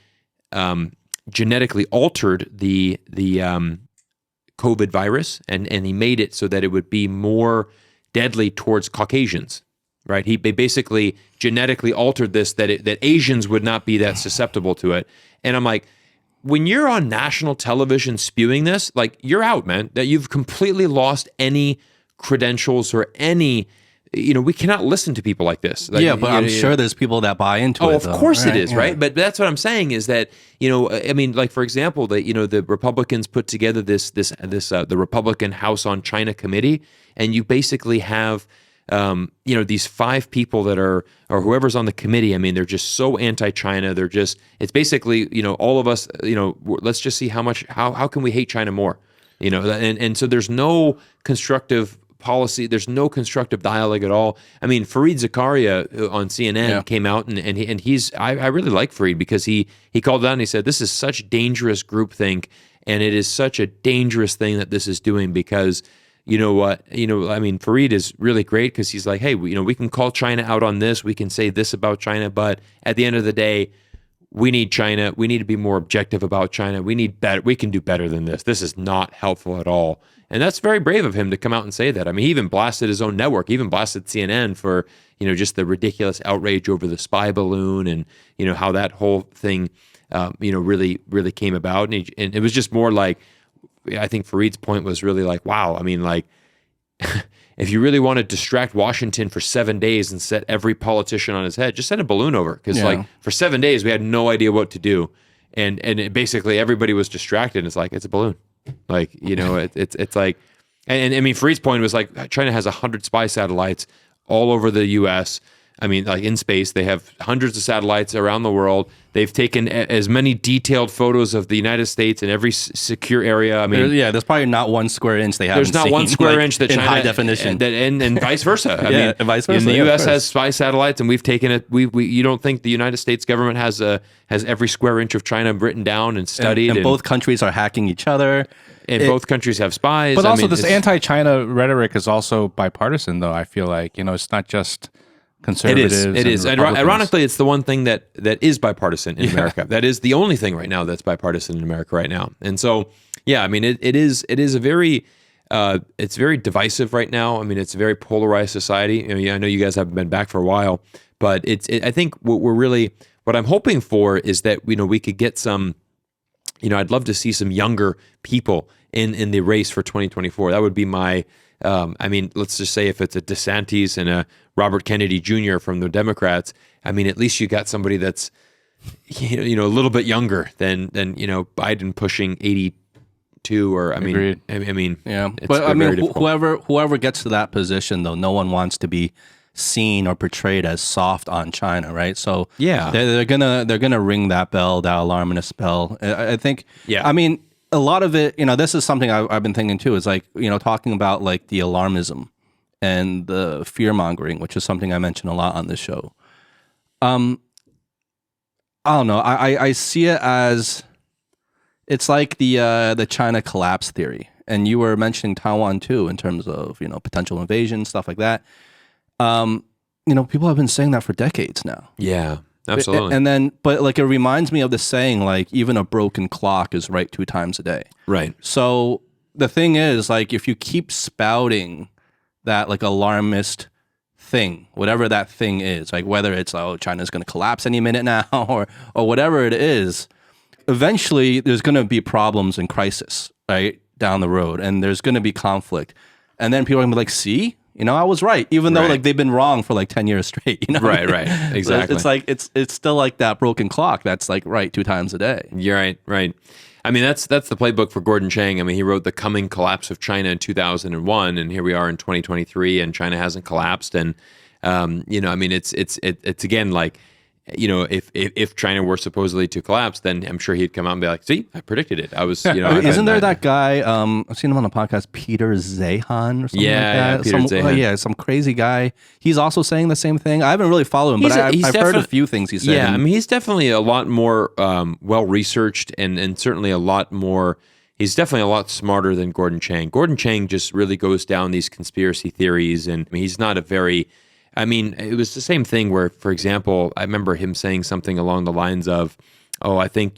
genetically altered the COVID virus, and he made it so that it would be more deadly towards Caucasians, right? They basically genetically altered this that Asians would not be that susceptible to it. And I'm like, when you're on national television spewing this, like, you're out, man. That you've completely lost any credentials or any. We cannot listen to people like this. Like, yeah, but I'm sure there's people that buy into it. Oh, of course right? it is, right? But that's what I'm saying is that, I mean, like, for example, the Republicans put together this the Republican House on China committee, and you basically have, these 5 people that are, or whoever's on the committee. I mean, they're just so anti-China. It's basically, all of us, let's just see how can we hate China more, and so there's no constructive policy. There's no constructive dialogue at all. I mean, Fareed Zakaria on CNN came out and he's I really like Fareed because he called out and he said, this is such dangerous groupthink, and it is such a dangerous thing that this is doing because I mean, Fareed is really great because he's like, hey, we can call China out on this. We can say this about China, but at the end of the day, we need China. We need to be more objective about China. We need better. We can do better than this. This is not helpful at all. And that's very brave of him to come out and say that. I mean, he even blasted his own network, he even blasted CNN for, just the ridiculous outrage over the spy balloon and, how that whole thing, really, really came about. And it was just more like, I think Fareed's point was really like, wow, I mean, like, if you really want to distract Washington for 7 days and set every politician on his head, just send a balloon over. Because like for 7 days, we had no idea what to do. And basically everybody was distracted. And it's like, it's a balloon. Like, it's like, and I mean, Fareed's point was like, China has 100 spy satellites all over the U.S. I mean, like in space, they have hundreds of satellites around the world. They've taken as many detailed photos of the United States in every secure area. I mean, there's probably not 1 square inch they haven't There's not seen, 1 square inch that in China high definition, and vice versa. I mean, and vice versa. And the U.S. has spy satellites, and we've taken it. You don't think the United States government has every square inch of China written down and studied? And both countries are hacking each other. And both countries have spies. But also, this anti-China rhetoric is also bipartisan, though. I feel like it's not just conservatives. It is. And ironically, it's the one thing that is bipartisan in America. That is the only thing right now that's bipartisan in America right now. And so, yeah, I mean, it is a very it's very divisive right now. I mean, it's a very polarized society. I know you guys haven't been back for a while, but I think what I'm hoping for is that we could get some. I'd love to see some younger people in the race for 2024. That would be my. I mean, let's just say if it's a DeSantis and a Robert Kennedy Jr. from the Democrats, I mean, at least you got somebody that's a little bit younger than Biden pushing 82, or Agreed. I mean, Yeah, it's but I very mean, difficult. whoever gets to that position, though, no one wants to be seen or portrayed as soft on China, right? So Yeah. they're gonna ring that bell, that alarmist bell. I think. Yeah. I mean, a lot of it, this is something I've been thinking too. Is like talking about like the alarmism and the fear mongering, which is something I mention a lot on this show. I don't know. I see it as it's like the China collapse theory, and you were mentioning Taiwan too in terms of potential invasion, stuff like that. People have been saying that for decades now. Yeah, absolutely. And then, but like it reminds me of the saying, like even a broken clock is right 2 times a day. Right. So the thing is, like, if you keep spouting that like alarmist thing, whatever that thing is, like whether it's China's going to collapse any minute now or whatever it is, eventually there's going to be problems and crisis right down the road, and there's going to be conflict, and then people are going to be like, see. I was right, even though like they've been wrong for like 10 years straight. Right, exactly. So it's like it's still like that broken clock that's like right 2 times a day. You're right. I mean, that's the playbook for Gordon Chang. I mean, he wrote The Coming Collapse of China in 2001, and here we are in 2023, and China hasn't collapsed. And I mean, it's again like, if China were supposedly to collapse, then I'm sure he'd come out and be like, "See, I predicted it. I was." Isn't there that guy? I've seen him on the podcast, Peter Zehan or something like that. Peter Zehan. Some crazy guy. He's also saying the same thing. I haven't really followed him, but I've heard a few things he said. Yeah, I mean, he's definitely a lot more well researched, and certainly a lot more. He's definitely a lot smarter than Gordon Chang. Gordon Chang just really goes down these conspiracy theories, and he's not a very. I mean, it was the same thing where, for example, I remember him saying something along the lines of, I think,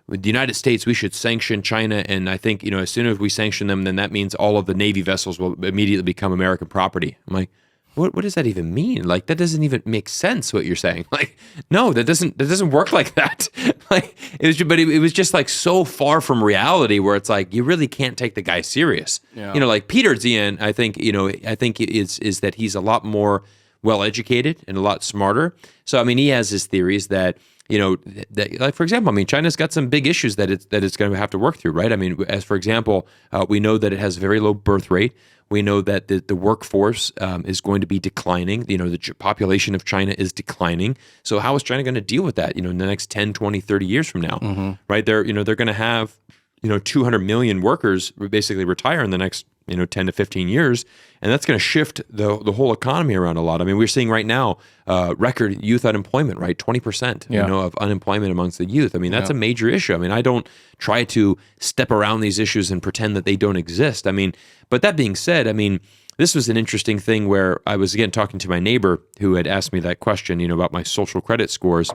with the United States, we should sanction China. And I think, as soon as we sanction them, then that means all of the Navy vessels will immediately become American property. I'm like, what does that even mean? Like, that doesn't even make sense what you're saying. Like, no, that doesn't work like that. Like, it was just like so far from reality where it's like, you really can't take the guy serious. Yeah. Like Peter Zian, I think is that he's a lot more well-educated and a lot smarter. So, I mean, he has his theories that, that, like, for example, I mean, China's got some big issues that it's going to have to work through, right? I mean, as for example, we know that it has a very low birth rate. We know that the workforce is going to be declining. The population of China is declining. So how is China going to deal with that, in the next 10, 20, 30 years from now, right? They're going to have, 200 million workers basically retire in the next 10 to 15 years, and that's going to shift the whole economy around a lot. I mean, we're seeing right now record youth unemployment, right? 20%, of unemployment amongst the youth. I mean, that's a major issue. I mean, I don't try to step around these issues and pretend that they don't exist. I mean, but that being said, I mean, this was an interesting thing where I was, again, talking to my neighbor who had asked me that question, about my social credit scores,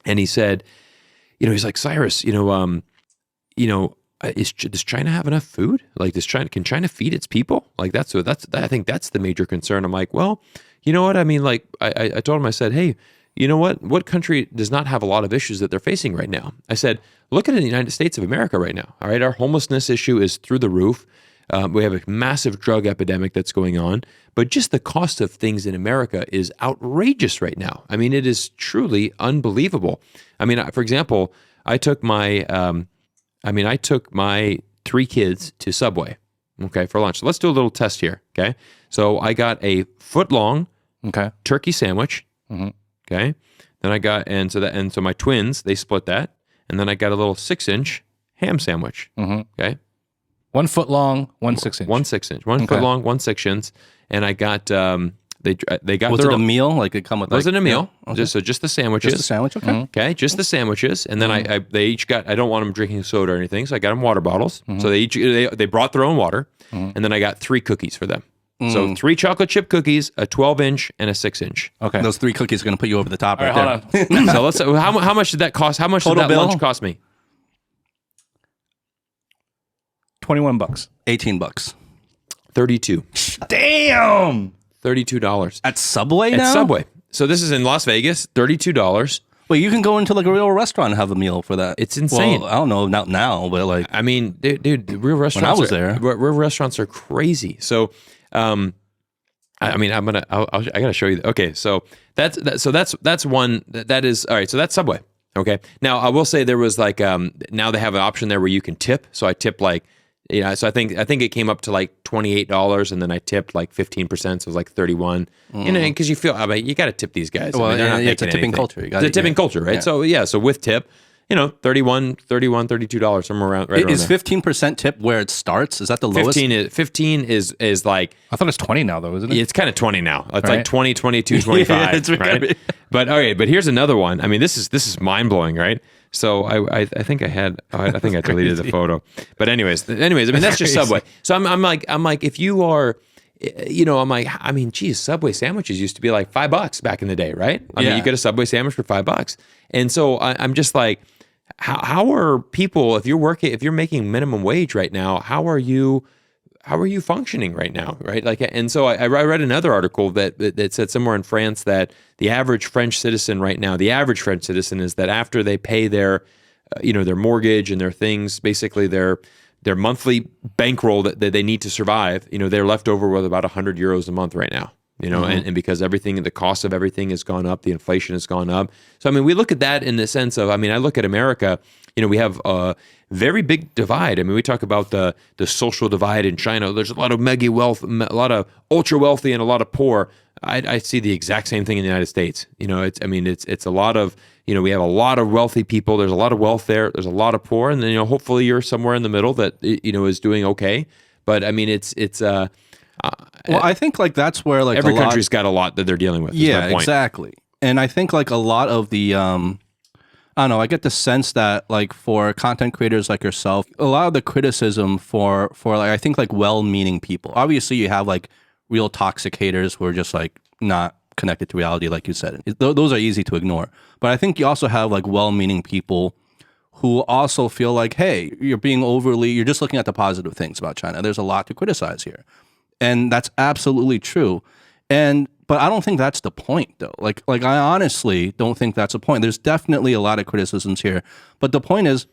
and he said, he's like, Cyrus, does China have enough food? Like, can China feed its people? Like, I think that's the major concern. I'm like, well, you know what? I mean, like, I told him, I said, hey, you know what country does not have a lot of issues that they're facing right now? I said, look at the United States of America right now. All right. Our homelessness issue is through the roof. We have a massive drug epidemic that's going on, but just the cost of things in America is outrageous right now. I mean, it is truly unbelievable. I mean, for example, I took my 3 kids to Subway, okay, for lunch. So let's do a little test here, okay? So I got a foot-long turkey sandwich, okay? Then so my twins, they split that, and then I got a little 6-inch ham sandwich, okay? 1 foot long, 1 6-inch. 1 6-inch, 1 foot long, 1 6-inch, and I got they got. Was it a meal? Like it come with? Wasn't a meal. Okay. Just the sandwiches. Just a sandwich. Okay. Okay, just the sandwiches, and then they each got. I don't want them drinking soda or anything, so I got them water bottles. So they brought their own water, and then I got 3 cookies for them. So 3 chocolate chip cookies, a 12-inch, and a 6-inch. Okay, those 3 cookies are going to put you over the top right there. Hold on. So how much did that cost? How much Total did that bill? lunch cost me? $21. $18. 32. Damn. $32 At Subway now? At Subway. So this is in Las Vegas. $32. Well, you can go into like a real restaurant and have a meal for that. It's insane. Well, I don't know, not now, but like I mean, dude, real restaurants. Real restaurants are crazy. So, I mean, I gotta show you. Okay, so that's one. That is all right. So that's Subway. Okay. Now I will say there was like now they have an option there where you can tip. So I tip like so I think it came up to like $28, and then I tipped like 15%, so it was like 31. You know, because you feel you got to tip these guys. Well, I mean, they're not it's a making tipping anything. culture. You It's a tipping culture, right? Yeah. So with tip, $31, $32, somewhere around right Is around there. 15% tip where it starts? Is that the lowest? 15 is like I thought it's 20 now, though, isn't it? it's kind of 20 now. It's like Right. 20, 22, 25, Yeah, it's right? very- But okay, but here's another one. I mean, this is mind blowing, right? So I think I had I think I deleted the photo. But anyways, I mean that's just Subway. So I'm like if you are, I'm like, I mean, geez, Subway sandwiches used to be like $5 back in the day, right? I mean, Yeah. you get a Subway sandwich for $5, and so I'm just like, how are people if you're making minimum wage right now? How are you functioning right now, right? Like, and so I read another article that said somewhere in France that the average French citizen right now, is that after they pay their, their mortgage and their things, basically their monthly bankroll that they need to survive, they're left over with about 100 euros a month right now. And because the cost of everything has gone up, the inflation has gone up. So, I mean, we look at that in the sense of, I mean, I look at America, we have a very big divide. I mean, we talk about the social divide in China. There's a lot of mega wealth, a lot of ultra wealthy and a lot of poor. I see the exact same thing in the United States. It's a lot of, we have a lot of wealthy people. There's a lot of wealth there. There's a lot of poor. And then, hopefully you're somewhere in the middle that, is doing okay. But I mean, it's well, I think like that's where like every country's got a lot that they're dealing with. Yeah, is my point. exactly. And I think like a lot of the I don't know, I get the sense that like for content creators like yourself, a lot of the criticism for like I think like well-meaning people. Obviously you have like real toxic haters who are just like not connected to reality like you said. Those are easy to ignore. But I think you also have like well-meaning people who also feel like, hey, you're just looking at the positive things about China. There's a lot to criticize here. And that's absolutely true. But I don't think that's the point though. Like I honestly don't think that's the point. There's definitely a lot of criticisms here. But the point is,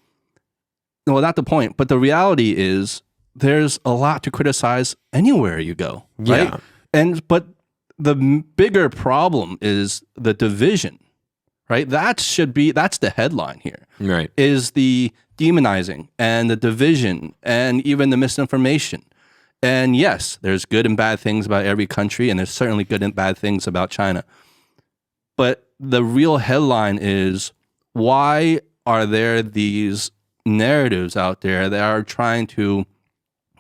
well, not the point, but the reality is there's a lot to criticize anywhere you go. Right? Yeah. But the bigger problem is the division, right? That's the headline here. Right. Is the demonizing and the division and even the misinformation. And yes, there's good and bad things about every country, and there's certainly good and bad things about China. But the real headline is, why are there these narratives out there that are trying to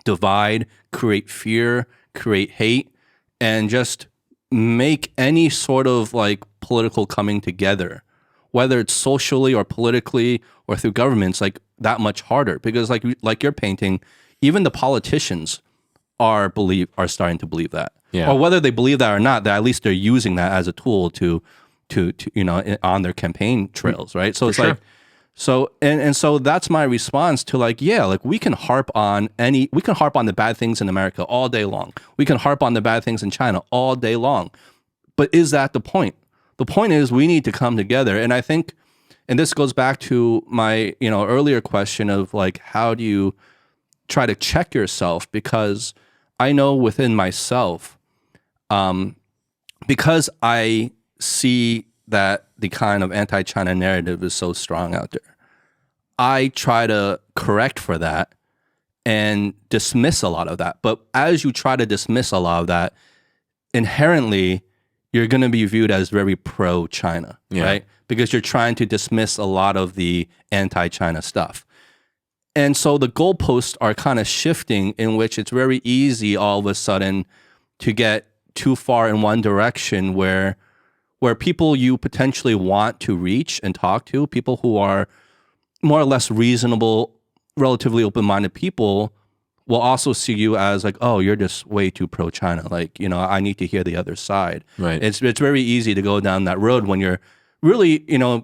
divide, create fear, create hate, and just make any sort of like political coming together, whether it's socially or politically or through governments, like that much harder? Because like you're painting, even the politicians are starting to believe that, or whether they believe that or not, that at least they're using that as a tool to on their campaign trails, right? So it's like, so that's my response to like, yeah, like we can harp on the bad things in America all day long. We can harp on the bad things in China all day long, but is that the point? The point is we need to come together, and I think, and this goes back to my earlier question of like, how do you try to check yourself? Because I know within myself, because I see that the kind of anti-China narrative is so strong out there, I try to correct for that and dismiss a lot of that. But as you try to dismiss a lot of that, inherently, you're going to be viewed as very pro-China, right? Because you're trying to dismiss a lot of the anti-China stuff. And so the goalposts are kind of shifting, in which it's very easy all of a sudden to get too far in one direction where people you potentially want to reach and talk to, people who are more or less reasonable, relatively open-minded people, will also see you as like, oh, you're just way too pro-China. Like, I need to hear the other side. Right. It's very easy to go down that road when you're really,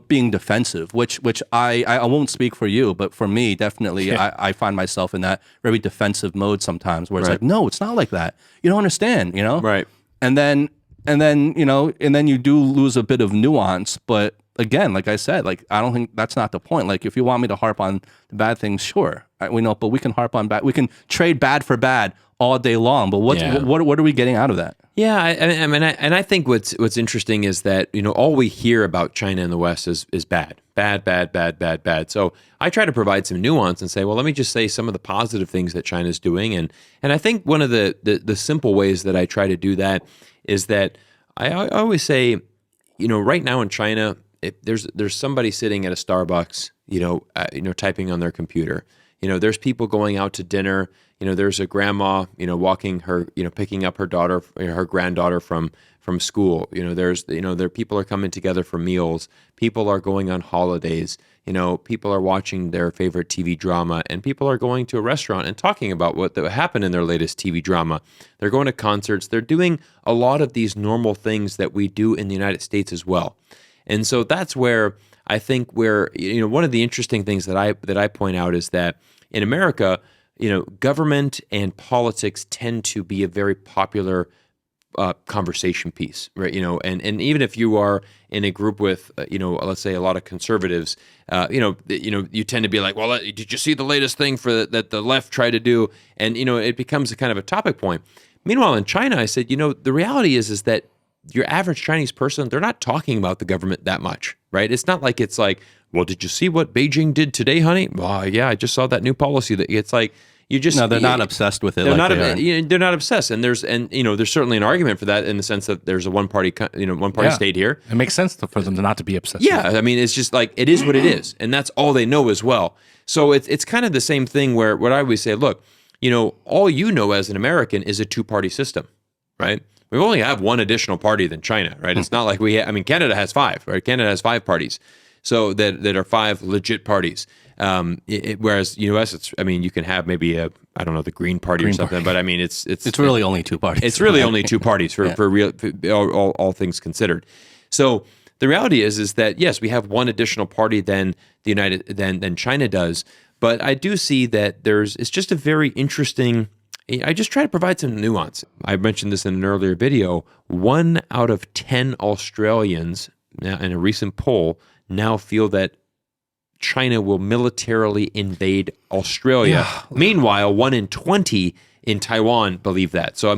being defensive, which I won't speak for you, but for me, definitely, I find myself in that very defensive mode sometimes, where it's like, no, it's not like that. You don't understand, Right. And then you do lose a bit of nuance, but again, like I said, like I don't think that's not the point. Like if you want me to harp on the bad things, sure, we know, but we can harp on bad. We can trade bad for bad all day long. But what are we getting out of that? Yeah, I mean, I think what's interesting is that all we hear about China in the West is bad. So I try to provide some nuance and say, well, let me just say some of the positive things that China's doing, and I think one of the simple ways that I try to do that is that I always say, right now in China, if there's somebody sitting at a Starbucks, typing on their computer. There's people going out to dinner. There's a grandma, walking her, picking up her daughter, her granddaughter from school. There people are coming together for meals. People are going on holidays. People are watching their favorite TV drama, and people are going to a restaurant and talking about what happened in their latest TV drama. They're going to concerts. They're doing a lot of these normal things that we do in the United States as well. And so that's where I think one of the interesting things that I point out is that in America, government and politics tend to be a very popular conversation piece, right? And even if you are in a group with, let's say a lot of conservatives, you tend to be like, well, did you see the latest thing that the left tried to do? And it becomes a kind of a topic point. Meanwhile, in China, I said, the reality is that your average Chinese person, they're not talking about the government that much, right? It's not like it's like, well, did you see what Beijing did today, honey? Well, yeah, I just saw that new policy. That it's like you just no, they're not obsessed with it. They're not obsessed, and there's certainly an argument for that in the sense that there's a one party state here. It makes sense for them not to be obsessed. Yeah, I mean, it's just like it is what it is, and that's all they know as well. So it's kind of the same thing where what I always say, look, all as an American is a two-party system, right? We only have one additional party than China, right? It's not like Canada has 5, right? Canada has 5 parties. So that are 5 legit parties. Whereas U.S., you can have maybe the Green Party or something, but I mean, it's really only 2 parties. It's really only 2 parties for real, all things considered. So the reality is that yes, we have one additional party than than China does, but I do see that it's just a very interesting. I just try to provide some nuance. I mentioned this in an earlier video. 1 out of 10 Australians now in a recent poll now feel that China will militarily invade Australia. Yeah. Meanwhile, 1 in 20 in Taiwan believe that. So,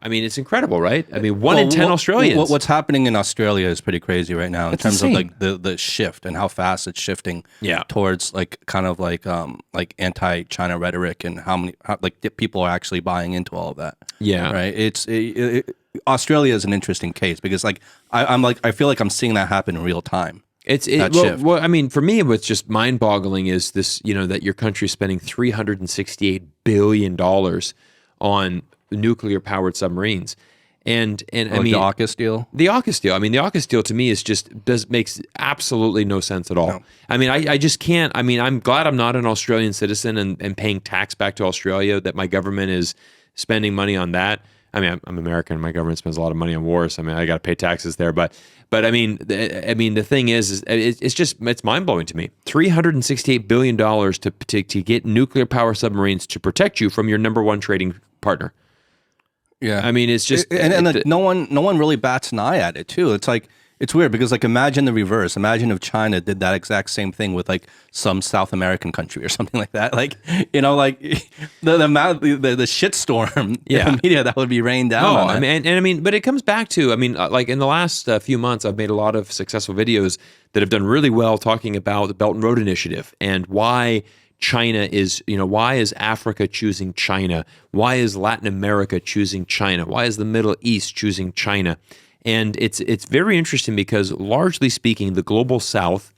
it's incredible, right? 1 in 10 Australians. What's happening in Australia is pretty crazy right now in terms of like the shift and how fast it's shifting towards like kind of like anti-China rhetoric and how people are actually buying into all of that. Yeah. Right. Australia is an interesting case because I feel like I'm seeing that happen in real time. For me, what's just mind-boggling is this, that your country is spending $368 billion on nuclear-powered submarines. And the AUKUS deal? The AUKUS deal. The AUKUS deal to me makes absolutely no sense at all. No. I just can't. I'm glad I'm not an Australian citizen and paying tax back to Australia, that my government is spending money on that. I'm American. My government spends a lot of money on wars. I got to pay taxes there. But the thing is it's mind blowing to me. $368 billion to get nuclear power submarines to protect you from your number 1 trading partner. Yeah, it's just no one really bats an eye at it too. It's like it's weird because imagine the reverse. Imagine if China did that exact same thing with some South American country or something like that. The amount the shitstorm in the media that would be rained down. On but it comes back to in the last few months, I've made a lot of successful videos that have done really well talking about the Belt and Road Initiative and why China is, why is Africa choosing China? Why is Latin America choosing China? Why is the Middle East choosing China? And it's very interesting because largely speaking, the global South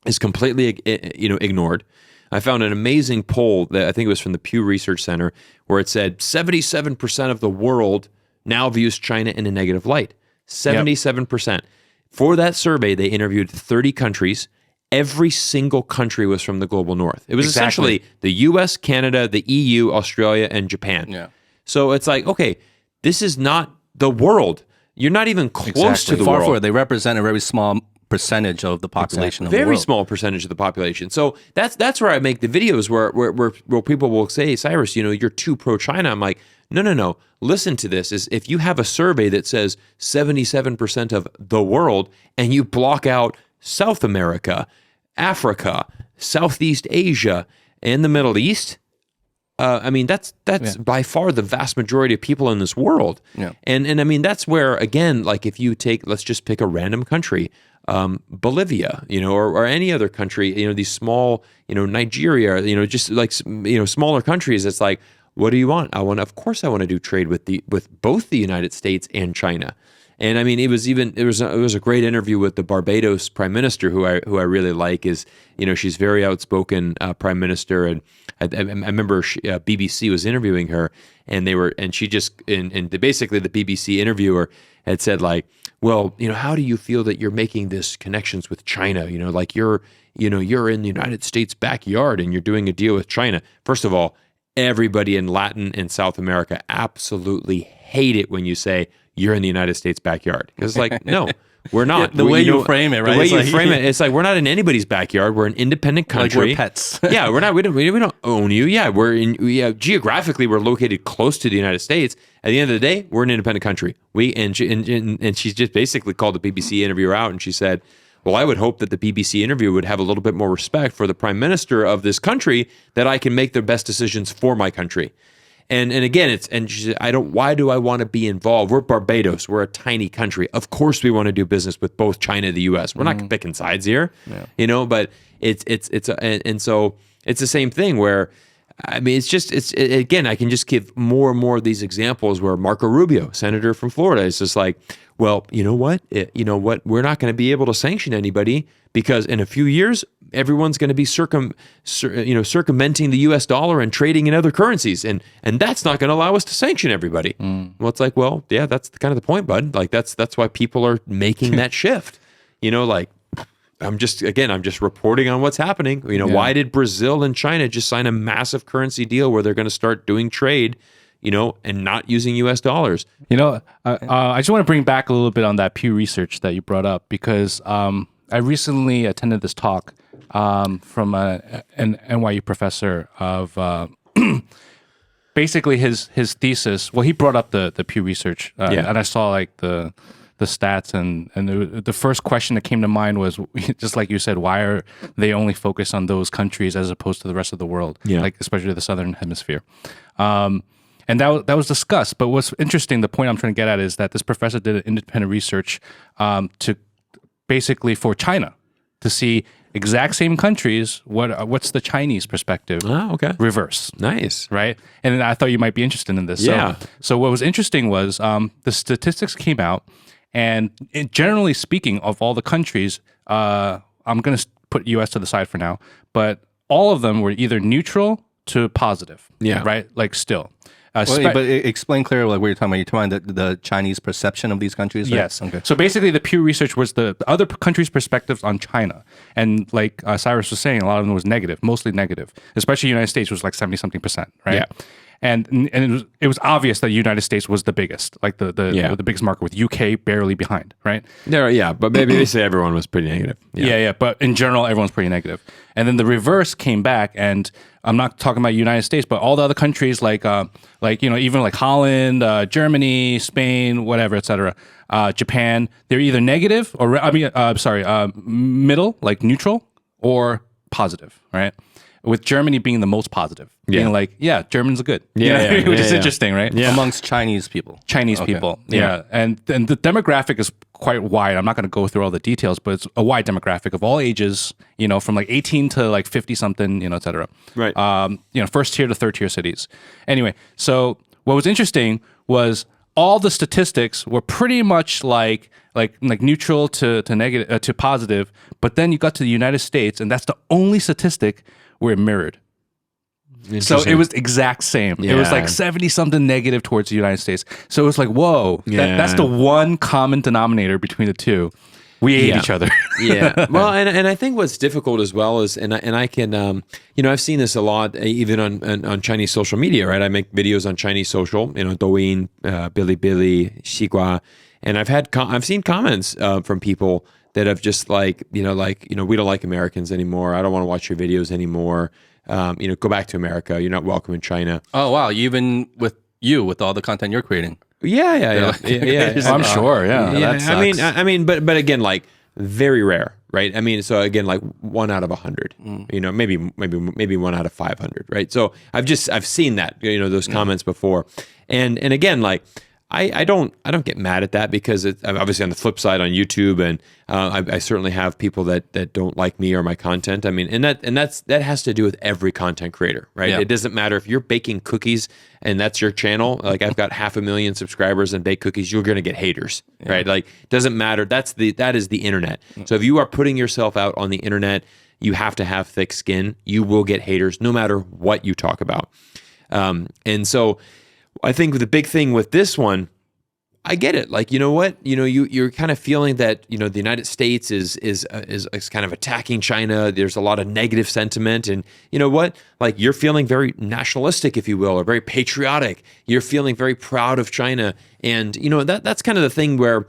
is completely ignored. I found an amazing poll that I think it was from the Pew Research Center where it said 77% of the world now views China in a negative light. 77%. For that survey, they interviewed 30 countries. Every single country was from the global North. It was essentially the U.S., Canada, the EU, Australia, and Japan. Yeah. So it's like, okay, this is not the world. You're not even close to the far world. forward. They represent a very small percentage of the population of the Very world. small percentage of the population. So that's where I make the videos where people will say, Cyrus, you're too pro-China. I'm like, no. Listen to this. Is if you have a survey that says 77% of the world and you block out South America, Africa, Southeast Asia, and the Middle East, that's by far the vast majority of people in this world. Yeah. And I mean, that's where, again, like if you let's just pick a random country, Bolivia, or any other country, these small, Nigeria, just like, smaller countries. It's like, what do you want? Of course I want to do trade with both the United States and China. And I mean, it was a great interview with the Barbados Prime Minister, who I really like. Is she's very outspoken Prime Minister, and I remember BBC was interviewing her, and she just basically the BBC interviewer had said like, well, how do you feel that you're making this connections with China? Like you're in the United States backyard and you're doing a deal with China. First of all, everybody in Latin and South America absolutely hate it when you say you're in the United States backyard. Because it's like, no, we're not. The way you frame it, right? The way you frame it, it's like we're not in anybody's backyard. We're an independent country. Like we're pets. Yeah, we're not. We don't own you. Yeah, geographically we're located close to the United States. At the end of the day, we're an independent country. And she's just basically called the BBC interviewer out, and she said, well, I would hope that the BBC interviewer would have a little bit more respect for the prime minister of this country, that I can make the best decisions for my country. And again, she said, why do I want to be involved? We're Barbados. We're a tiny country. Of course we want to do business with both China and the US. We're not picking sides here, but so it's the same thing where, I mean, again, I can just give more and more of these examples where Marco Rubio, senator from Florida, is just like, well, you know what? We're not going to be able to sanction anybody because in a few years, everyone's going to be circumventing the US dollar and trading in other currencies. And that's not going to allow us to sanction everybody. Well, it's like, well, yeah, that's kind of the point, bud. Like that's why people are making that shift. I'm just reporting on what's happening. Why did Brazil and China just sign a massive currency deal where they're going to start doing trade, and not using US dollars? I just want to bring back a little bit on that Pew Research that you brought up, because I recently attended this talk from an NYU professor of basically his thesis. Well, he brought up the Pew Research, and I saw like the stats, and the first question that came to mind was, just like you said, why are they only focused on those countries as opposed to the rest of the world, like especially the Southern Hemisphere? And that was discussed. But what's interesting, the point I'm trying to get at is that this professor did an independent research to basically for China to see exact same countries. What's the Chinese perspective? Oh, okay. Reverse. Nice. Right. And I thought you might be interested in this. Yeah. So what was interesting was the statistics came out, and generally speaking, of all the countries, I'm going to put U.S. to the side for now, but all of them were either neutral to positive. Yeah. Right. Like still. But explain clearly what you're talking about. You're talking about the Chinese perception of these countries? Right? Yes. Okay. So basically the Pew Research was the other countries' perspectives on China. And like Cyrus was saying, a lot of them was negative, mostly negative, especially the United States was like 70-something%, right? Yeah. And it was obvious that the United States was the biggest, like the biggest market, with UK barely behind, right? Yeah, but maybe they say everyone was pretty negative. Yeah, but in general, everyone's pretty negative. And then the reverse came back, and I'm not talking about United States, but all the other countries like even like Holland, Germany, Spain, whatever, etc., Japan, they're either negative or middle, like neutral, or positive, right? With Germany being the most positive, being like, yeah, Germans are good, which is interesting, right? Yeah. Amongst Chinese people. People, yeah. And the demographic is quite wide. I'm not going to go through all the details, but it's a wide demographic of all ages, from like 18 to like 50 something, et cetera. Right. First tier to third tier cities. Anyway, so what was interesting was all the statistics were pretty much like neutral to negative to positive, but then you got to the United States, and that's the only statistic where it mirrored. So it was exact same. Yeah. It was like 70-something negative towards the United States. So it was like, whoa, that's the one common denominator between the two. We hate each other. Yeah. Well, and I think what's difficult as well is, and I can, I've seen this a lot, even on Chinese social media, right? I make videos on Chinese social, Douyin, Bilibili, Xigua, and I've seen comments from people that have just like, we don't like Americans anymore. I don't want to watch your videos anymore. Go back to America. You're not welcome in China. Oh wow, even with all the content you're creating. Yeah. I'm sure. Yeah. Yeah, that sucks. but again, like very rare, right? I mean, so again, like 1 out of 100, maybe 1 out of 500, right? So I've seen that, those comments before, and again, like I don't get mad at that because it's obviously on the flip side on YouTube, and I certainly have people that don't like me or my content. I mean, and that has to do with every content creator, right? Yeah. It doesn't matter if you're baking cookies and that's your channel. Like I've got 500,000 subscribers and bake cookies, you're going to get haters, right? Like doesn't matter. That is the internet. So if you are putting yourself out on the internet, you have to have thick skin. You will get haters no matter what you talk about. And so I think the big thing with this one, I get it. Like, you know what? You're kind of feeling that, the United States is kind of attacking China. There's a lot of negative sentiment. And you know what? Like you're feeling very nationalistic, if you will, or very patriotic. You're feeling very proud of China. And, that's kind of the thing where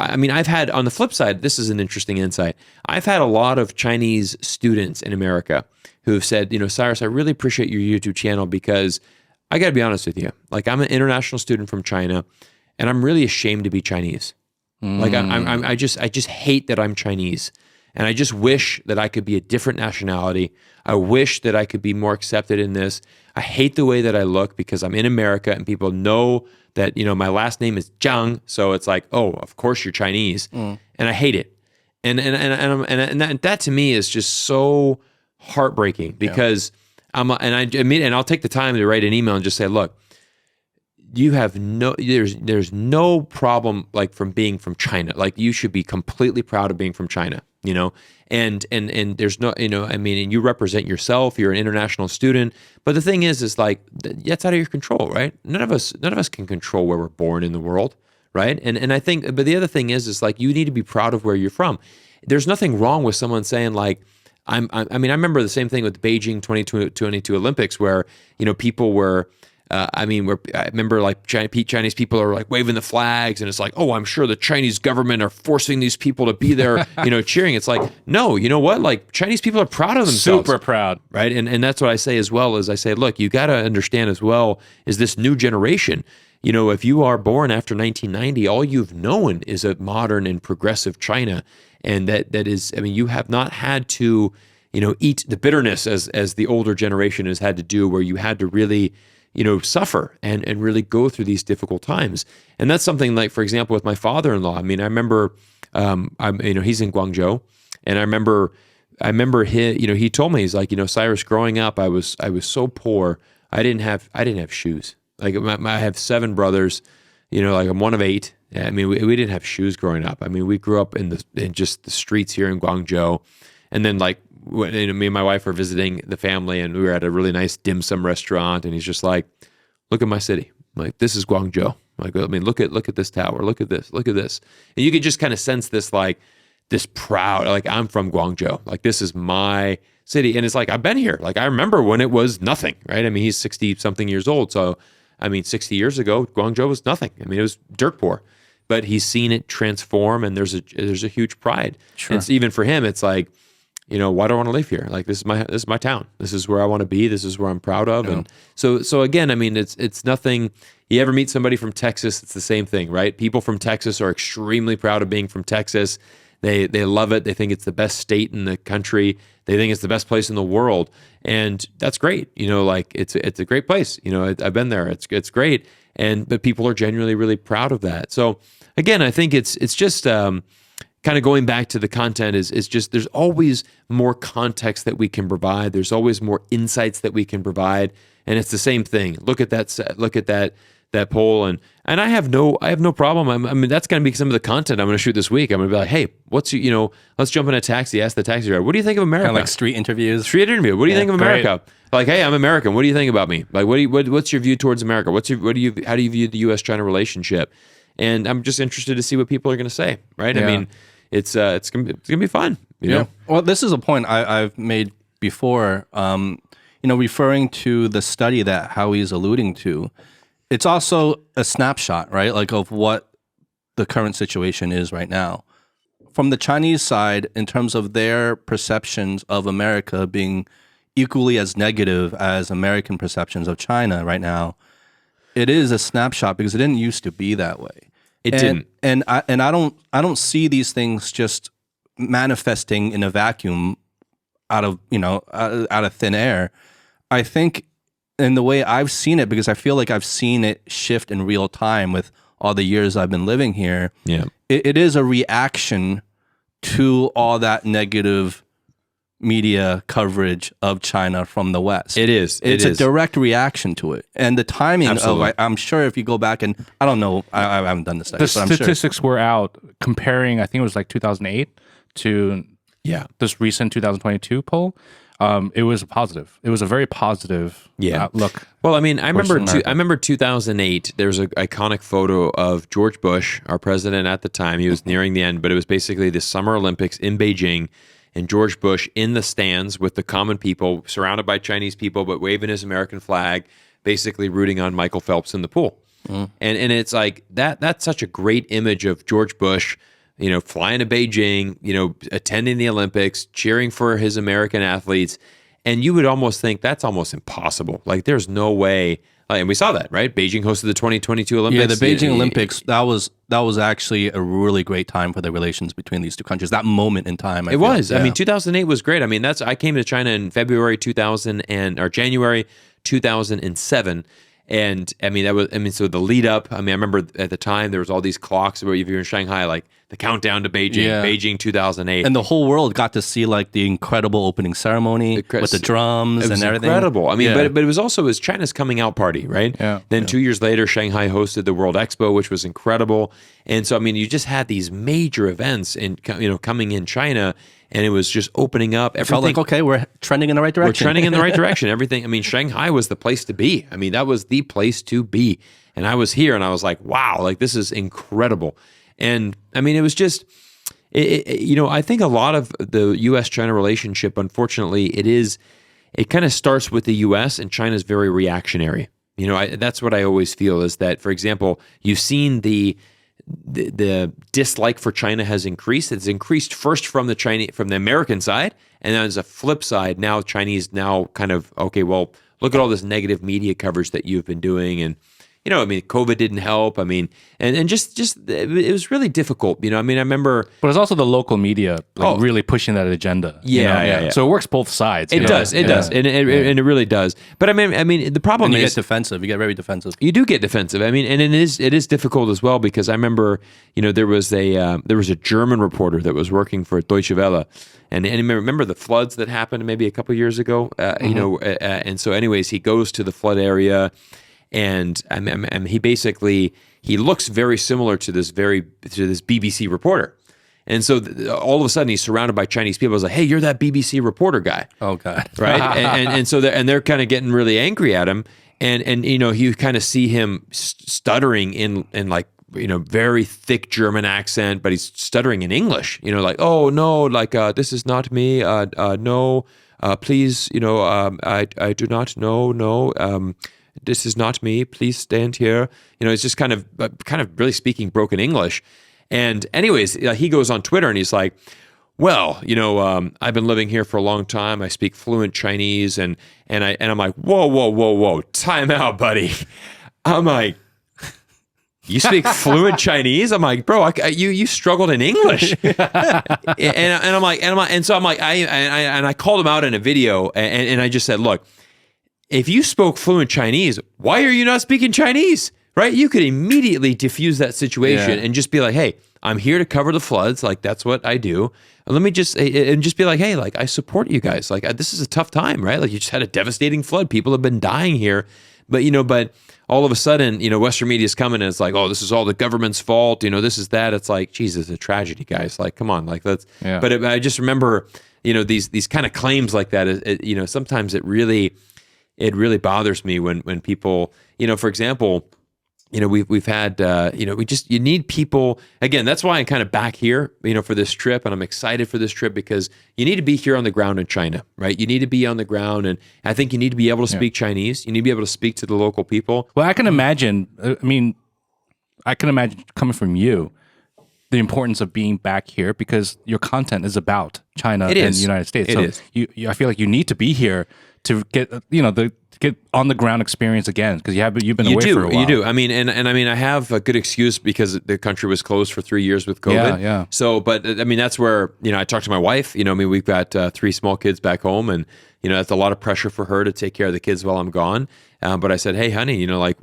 I mean, I've had, on the flip side, this is an interesting insight. I've had a lot of Chinese students in America who have said, Cyrus, I really appreciate your YouTube channel because I got to be honest with you. Like I'm an international student from China, and I'm really ashamed to be Chinese. Like I just hate that I'm Chinese, and I just wish that I could be a different nationality. I wish that I could be more accepted in this. I hate the way that I look because I'm in America, and people know that my last name is Zhang, so it's like, oh, of course you're Chinese, and I hate it. And that to me is just so heartbreaking because. I'll take the time to write an email and just say, look, you have there's no problem like from being from China. Like you should be completely proud of being from China, and there's no, and you represent yourself, you're an international student. But the thing is like, that's out of your control, right? None of us can control where we're born in the world, right? And I think, but the other thing is like, you need to be proud of where you're from. There's nothing wrong with someone saying like, I mean, I remember the same thing with the Beijing 2022 Olympics where, people were, I remember like Chinese people are like waving the flags and it's like, oh, I'm sure the Chinese government are forcing these people to be there, cheering. It's like, no, you know what? Like Chinese people are proud of themselves. Super proud. Right. And that's what I say as well as I say, look, you got to understand as well is this new generation. If you are born after 1990, all you've known is a modern and progressive China. And that is, I mean, you have not had to, eat the bitterness as the older generation has had to do, where you had to really, suffer and really go through these difficult times. And that's something like, for example, with my father-in-law. I mean, I remember, he's in Guangzhou, and I remember he told me, he's like, Cyrus, growing up, I was so poor, I didn't have shoes. Like I have 7 brothers, like I'm one of 8. I mean, we didn't have shoes growing up. I mean, we grew up in just the streets here in Guangzhou, and then like me and my wife were visiting the family, and we were at a really nice dim sum restaurant, and he's just like, "Look at my city. Like this is Guangzhou. Like I mean, look at this tower. Look at this. And you could just kind of sense this like this proud, like I'm from Guangzhou. Like this is my city, and it's like I've been here. Like I remember when it was nothing, right? I mean, he's 60 something years old, so I mean, 60 years ago, Guangzhou was nothing. I mean, it was dirt poor. But he's seen it transform, and there's a huge pride. Sure. And it's, even for him, it's like, why do I want to live here? Like this is my town. This is where I want to be. This is where I'm proud of. Yeah. And so again, I mean, it's nothing. You ever meet somebody from Texas? It's the same thing, right? People from Texas are extremely proud of being from Texas. They love it. They think it's the best state in the country. They think it's the best place in the world, and that's great. Like it's a great place. I've been there. It's great, but people are genuinely really proud of that. So again, I think it's just kind of going back to the content is just there's always more context that we can provide. There's always more insights that we can provide, and it's the same thing. Look at that poll, and I have no problem. I mean, that's going to be some of the content I'm going to shoot this week. I'm going to be like, hey, let's jump in a taxi, ask the taxi driver, what do you think of America? Kind of like street interviews. Street interview. What do you think of America? Great. Like, hey, I'm American. What do you think about me? Like, what's your view towards America? How do you view the U.S.-China relationship? And I'm just interested to see what people are going to say. Right? Yeah. I mean, it's gonna be fun. You know. Well, this is a point I've made before. Referring to the study that Howie's alluding to. It's also a snapshot, right? Like of what the current situation is right now. from the Chinese side, in terms of their perceptions of America being equally as negative as American perceptions of China right now, it is a snapshot because it didn't used to be that way. It didn't. And I don't see these things just manifesting in a vacuum out of thin air. I think in the way I've seen it, because I feel like I've seen it shift in real time with all the years I've been living here. Yeah. It is a reaction to all that negative media coverage of China from the West. It is. It's a direct reaction to it. And the timing Absolutely. of I'm sure if you go back and I don't know, I haven't done this study, The but I'm sure. statistics were out comparing, I think it was like 2008 to this recent 2022 poll. It was positive. It was a very positive outlook. Well, I mean, I America. remember 2008. There's an iconic photo of George Bush, our president at the time. He was nearing the end, but it was basically the Summer Olympics in Beijing, and George Bush in the stands with the common people, surrounded by Chinese people, but waving his American flag, basically rooting on Michael Phelps in the pool. And it's like that's such a great image of George Bush, flying to Beijing, attending the Olympics, cheering for his American athletes. And you would almost think that's almost impossible. Like there's no way. And we saw that, right? Beijing hosted the 2022 Olympics. Yeah, the Beijing Olympics, that was actually a really great time for the relations between these two countries. That moment in time. It was. I mean, 2008 was great. I mean, I came to China in January 2007. And I mean, so the lead up, I remember at the time there was all these clocks where if you're in Shanghai, like the countdown to Beijing, Beijing 2008. And the whole world got to see like the incredible opening ceremony with the drums and everything. Incredible. I mean, but it was also China's coming out party, right? Yeah. Then 2 years later, Shanghai hosted the World Expo, which was incredible. And so, I mean, you just had these major events coming in China. And it was just opening up. Everything felt like, okay, we're trending in the right direction. We're trending in the right direction. Everything. I mean, Shanghai was the place to be. I mean, that was the place to be. And I was here and I was like, wow, like this is incredible. And I mean, it was just, I think a lot of the U.S.-China relationship, unfortunately, it kind of starts with the U.S. and China's very reactionary. That's what I always feel is that, for example, you've seen the dislike for China has increased. It's increased first from the American side, and then as a flip side, now Chinese kind of, okay, well, look at all this negative media coverage that you've been doing, and I mean, COVID didn't help. I mean, and just it was really difficult. I mean, I remember, but it's also the local media really pushing that agenda. Yeah. So it works both sides. It does, and it really does. But I mean, the problem is you get defensive. You get very defensive. You do get defensive. I mean, and it is difficult as well because I remember, there was a German reporter that was working for Deutsche Welle, and remember the floods that happened maybe a couple years ago. And so, anyways, he goes to the flood area. And he looks very similar to this BBC reporter, and so all of a sudden he's surrounded by Chinese people. I was like, "Hey, you're that BBC reporter guy." Oh God! Right? and so they're kind of getting really angry at him, and you kind of see him stuttering in like very thick German accent, but he's stuttering in English. Like, "Oh no, like this is not me. No, please, I do not know. No." This is not me. Please stand here. It's just kind of really speaking broken English. And anyways, he goes on Twitter and he's like, well, I've been living here for a long time. I speak fluent Chinese. And I'm like, whoa. Time out, buddy. I'm like, you speak fluent Chinese? I'm like, bro, you struggled in English. and so I'm like, I called him out in a video and I just said, look, if you spoke fluent Chinese, why are you not speaking Chinese? Right? You could immediately diffuse that situation and just be like, hey, I'm here to cover the floods. Like, that's what I do. And let me just be like, hey, like, I support you guys. Like, this is a tough time, right? Like, you just had a devastating flood. People have been dying here. But all of a sudden, Western media is coming and it's like, oh, this is all the government's fault. This is that. It's like, Jesus, a tragedy, guys. Like, come on. Like, let's. Yeah. But I just remember, these kind of claims like that. Sometimes it really bothers me when people, for example, we've had, you need people, again, that's why I'm kind of back here, for this trip, and I'm excited for this trip because you need to be here on the ground in China, right? You need to be on the ground, and I think you need to be able to speak Chinese. You need to be able to speak to the local people. Well, I can imagine coming from you, the importance of being back here because your content is about China It and is. the United States. It So is. I feel like you need to be here to get get on the ground experience again because you've been away for a while. You do. I mean, and I mean, I have a good excuse because the country was closed for 3 years with COVID. Yeah. So, but I mean, that's where I talked to my wife. I mean, we've got 3 small kids back home, and that's a lot of pressure for her to take care of the kids while I'm gone. But I said, hey, honey, like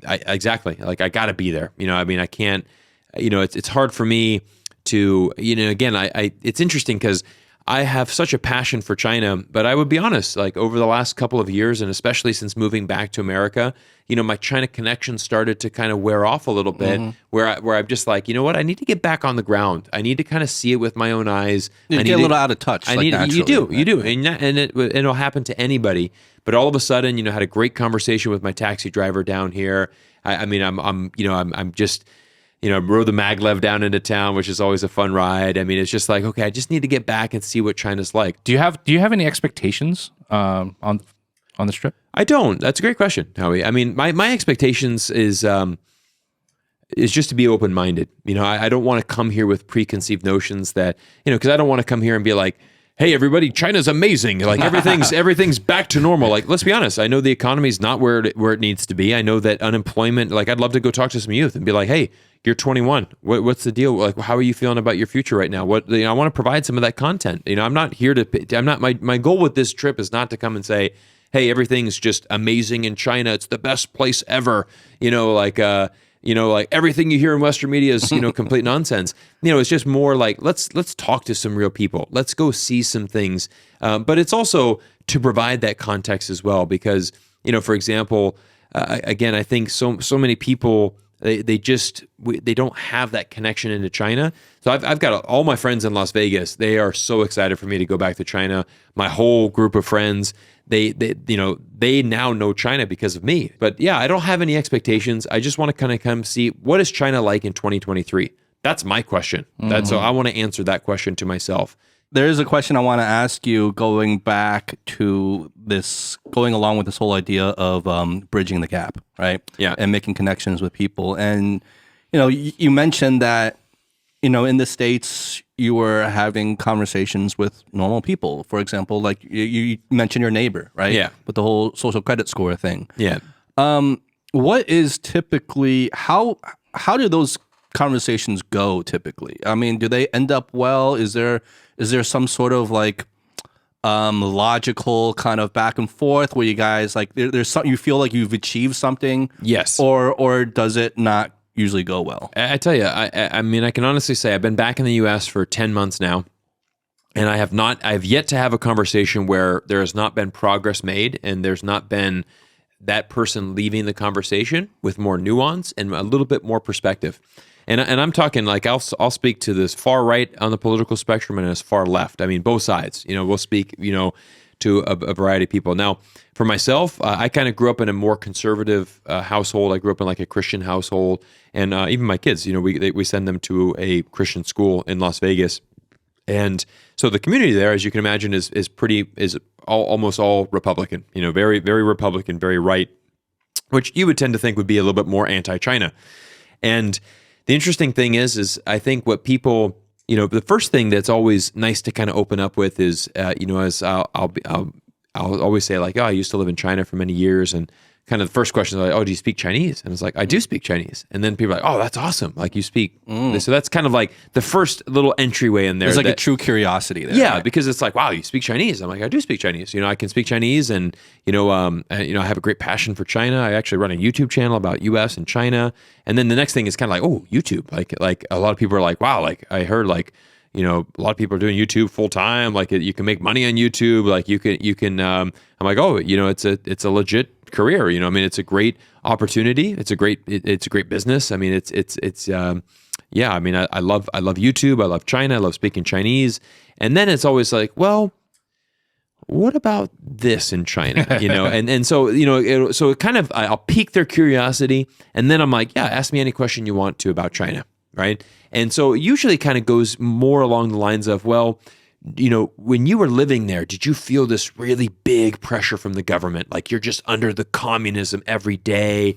exactly, like I got to be there. I mean, I can't. It's hard for me to. Again, it's interesting because I have such a passion for China, but I would be honest, like over the last couple of years, and especially since moving back to America, my China connection started to kind of wear off a little bit, where I'm just like, you know what, I need to get back on the ground. I need to kind of see it with my own eyes. You get a little out of touch. You do, and it'll happen to anybody. But all of a sudden, had a great conversation with my taxi driver down here. I'm just. Rode the maglev down into town, which is always a fun ride. I mean, it's just like, okay, I just need to get back and see what China's like. Do you have any expectations on this trip? I don't. That's a great question, Howie. I mean, my expectations is just to be open-minded. I don't want to come here with preconceived notions that, because I don't want to come here and be like, hey, everybody, China's amazing. Like everything's back to normal. Like, let's be honest. I know the economy's not where it needs to be. I know that unemployment, like I'd love to go talk to some youth and be like, hey, you're 21. What's the deal? Like, how are you feeling about your future right now? I want to provide some of that content. I'm not here my goal with this trip is not to come and say, hey, everything's just amazing in China. It's the best place ever. Like everything you hear in Western media is, complete nonsense. It's just more like, let's talk to some real people. Let's go see some things. But it's also to provide that context as well, because, for example, again, I think so many people, they don't have that connection into China. So I've got all my friends in Las Vegas. They are so excited for me to go back to China. My whole group of friends, they now know China because of me. But yeah, I don't have any expectations. I just want to kind of come see what is China like in 2023. That's my question. So I want to answer that question to myself. There is a question I want to ask you going along with this whole idea of bridging the gap, right? Yeah. And making connections with people. And, you mentioned that, in the States, you were having conversations with normal people. For example, like you mentioned your neighbor, right? Yeah. With the whole social credit score thing. Yeah. What is typically, how do those conversations go typically? I mean, do they end up well? Is there some sort of like logical kind of back and forth where you guys like there's something you feel like you've achieved something? Yes. Or does it not usually go well? I tell you, I mean, I can honestly say I've been back in the U.S. for 10 months now, and I've yet to have a conversation where there has not been progress made and there's not been that person leaving the conversation with more nuance and a little bit more perspective. And I'm talking like I'll speak to this far right on the political spectrum and as far left. I mean, both sides. We'll speak to a variety of people. Now, for myself, I kind of grew up in a more conservative household. I grew up in like a Christian household, and even my kids. We send them to a Christian school in Las Vegas, and so the community there, as you can imagine, is almost all Republican. Very very Republican, very right, which you would tend to think would be a little bit more anti-China, and the interesting thing is I think what people, the first thing that's always nice to kind of open up with is, as I'll always say like, oh, I used to live in China for many years, and kind of the first question is like, oh, do you speak Chinese? And it's like, I do speak Chinese. And then people are like, oh, that's awesome. Like you speak. So that's kind of like the first little entryway in there. There's like a true curiosity there. Yeah, right? because it's like, wow, you speak Chinese. I'm like, I do speak Chinese. I can speak Chinese, and I have a great passion for China. I actually run a YouTube channel about U.S. and China. And then the next thing is kind of like, oh, YouTube. Like a lot of people are like, wow, like I heard like, a lot of people are doing YouTube full time. Like you can make money on YouTube. Like you can. I'm like, oh, it's a legit career. I mean, it's a great opportunity. It's a great business. I mean, yeah. I mean, I love YouTube. I love China. I love speaking Chinese. And then it's always like, well, what about this in China? And so so it kind of I'll pique their curiosity, and then I'm like, yeah, ask me any question you want to about China, right? And so it usually kind of goes more along the lines of, well, when you were living there, did you feel this really big pressure from the government? Like you're just under the communism every day,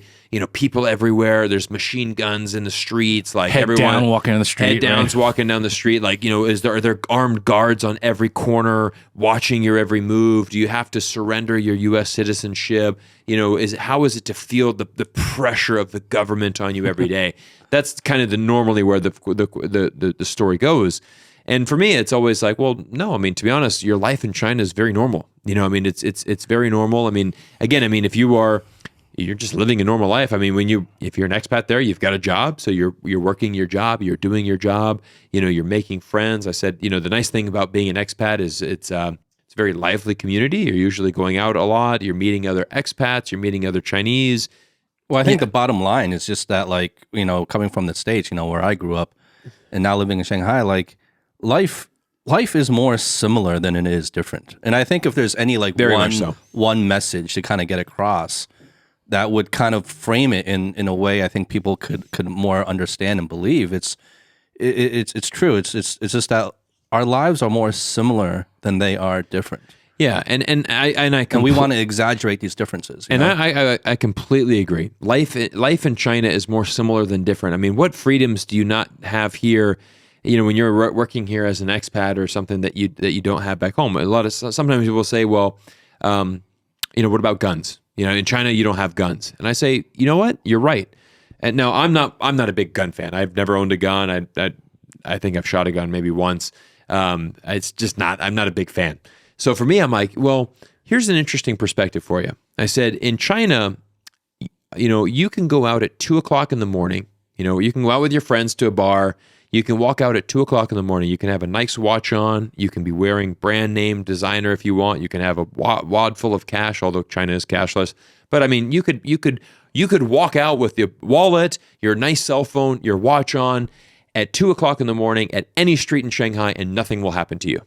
people everywhere. There's machine guns in the streets, like Head everyone down walking down the street. Head downs right? walking down the street. Like, are there armed guards on every corner watching your every move? Do you have to surrender your U.S. citizenship? How is it to feel the pressure of the government on you every day? That's kind of normally where the story goes. And for me, it's always like, well, no. I mean, to be honest, your life in China is very normal. It's very normal. I mean, again, if you're just living a normal life. I mean, if you're an expat there, you've got a job, so you're working your job, you're doing your job. You're making friends. I said, the nice thing about being an expat is it's a very lively community. You're usually going out a lot. You're meeting other expats. You're meeting other Chinese. Well, I think the bottom line is just that, like, coming from the States, where I grew up, and now living in Shanghai, like. Life is more similar than it is different. And I think if there's any one message to kind of get across that would kind of frame it in a way I think people could more understand and believe, it's true. It's just that our lives are more similar than they are different. Yeah, and we want to exaggerate these differences. I completely agree. Life in China is more similar than different. I mean, what freedoms do you not have here? When you're working here as an expat or something that you don't have back home. Sometimes people say, well, what about guns? In China you don't have guns, and I say, you know what? You're right. And no, I'm not a big gun fan. I've never owned a gun. I think I've shot a gun maybe once. It's just not. I'm not a big fan. So for me, I'm like, well, here's an interesting perspective for you. I said, in China, you can go out at 2:00 in the morning. You can go out with your friends to a bar. You can walk out at 2:00 in the morning. You can have a nice watch on. You can be wearing brand name designer if you want. You can have a wad full of cash, although China is cashless. But I mean, you could walk out with your wallet, your nice cell phone, your watch on at 2:00 in the morning at any street in Shanghai, and nothing will happen to you.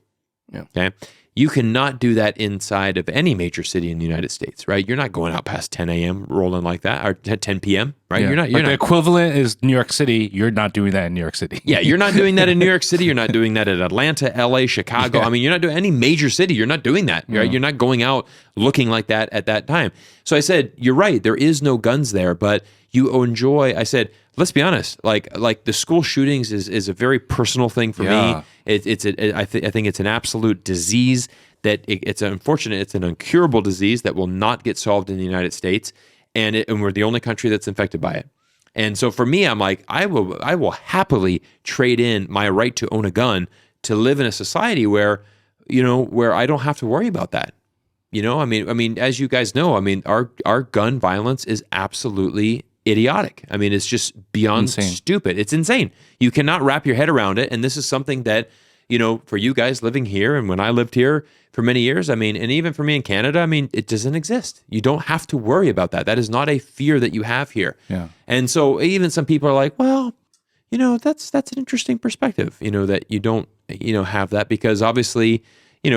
Yeah. Okay. You cannot do that inside of any major city in the United States, right? You're not going out past 10 a.m. rolling like that, or 10 p.m., right? Yeah. You're not. The equivalent is New York City. You're not doing that in New York City. Yeah, you're not doing that in New York City. You're not doing that in Atlanta, LA, Chicago. Yeah. I mean, you're not doing any major city. You're not doing that, right? You're not going out looking like that at that time. So I said, you're right. There is no guns there, but you enjoy. I said, let's be honest. Like the school shootings is a very personal thing for me. I think it's an absolute disease. It's unfortunate. It's an incurable disease that will not get solved in the United States, and we're the only country that's infected by it. And so for me, I'm like, I will happily trade in my right to own a gun to live in a society where I don't have to worry about that. I mean, as you guys know, I mean, our gun violence is absolutely idiotic. I mean, it's just beyond stupid. It's insane. You cannot wrap your head around it, and this is something that. For you guys living here, and when I lived here for many years, I mean, and even for me in Canada, I mean, it doesn't exist. You don't have to worry about that. That is not a fear that you have here. Yeah. And so even some people are like, well, that's an interesting perspective, that you don't, have that, because obviously,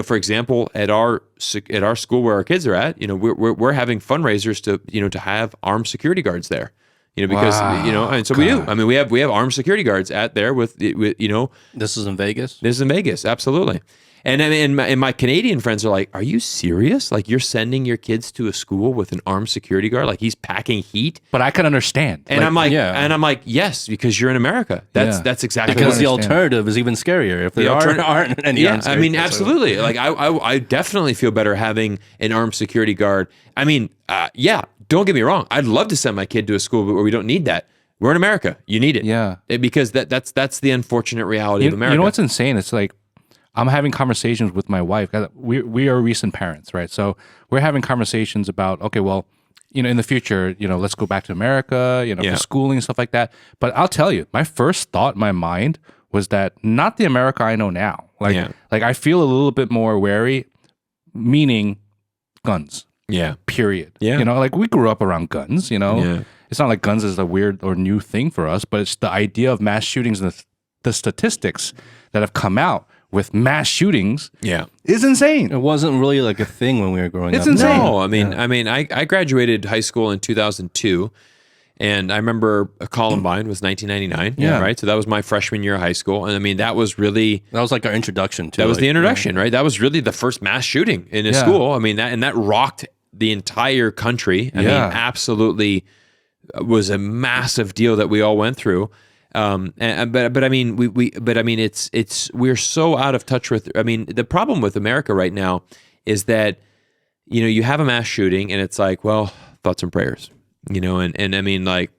for example, at our school where our kids are at, we're having fundraisers to have armed security guards there. Because and so we do. I mean, we have armed security guards at there with. This is in Vegas. This is in Vegas, absolutely. And I mean, and my Canadian friends are like, "Are you serious? Like, you're sending your kids to a school with an armed security guard? Like, he's packing heat?" But I can understand. And I'm like, yes, because you're in America. That's exactly because the alternative is even scarier if there aren't any. Yeah, I mean, absolutely. Like, I definitely feel better having an armed security guard. I mean, yeah. Don't get me wrong. I'd love to send my kid to a school where we don't need that. We're in America. You need it. Yeah. Because that's the unfortunate reality of America. You know what's insane? It's like I'm having conversations with my wife. We are recent parents, right? So we're having conversations about, okay, well, in the future, let's go back to America, for schooling and stuff like that. But I'll tell you, my first thought in my mind was that not the America I know now. Like I feel a little bit more wary, meaning guns. Yeah. Period. Yeah. Like we grew up around guns, Yeah. It's not like guns is a weird or new thing for us, but it's the idea of mass shootings and the statistics that have come out with mass shootings is insane. It wasn't really like a thing when we were growing up. It's insane. No, I mean, I graduated high school in 2002. And I remember Columbine was 1999, Yeah. right? So that was my freshman year of high school. And I mean, that was really... That was like our introduction to That was the introduction, right? That was really the first mass shooting in a school. I mean, that rocked the entire country. I mean, absolutely was a massive deal that we all went through. But I mean, we're so out of touch with... I mean, the problem with America right now is that, you know, you have a mass shooting and it's like, well, thoughts and prayers. You know, and I mean, like,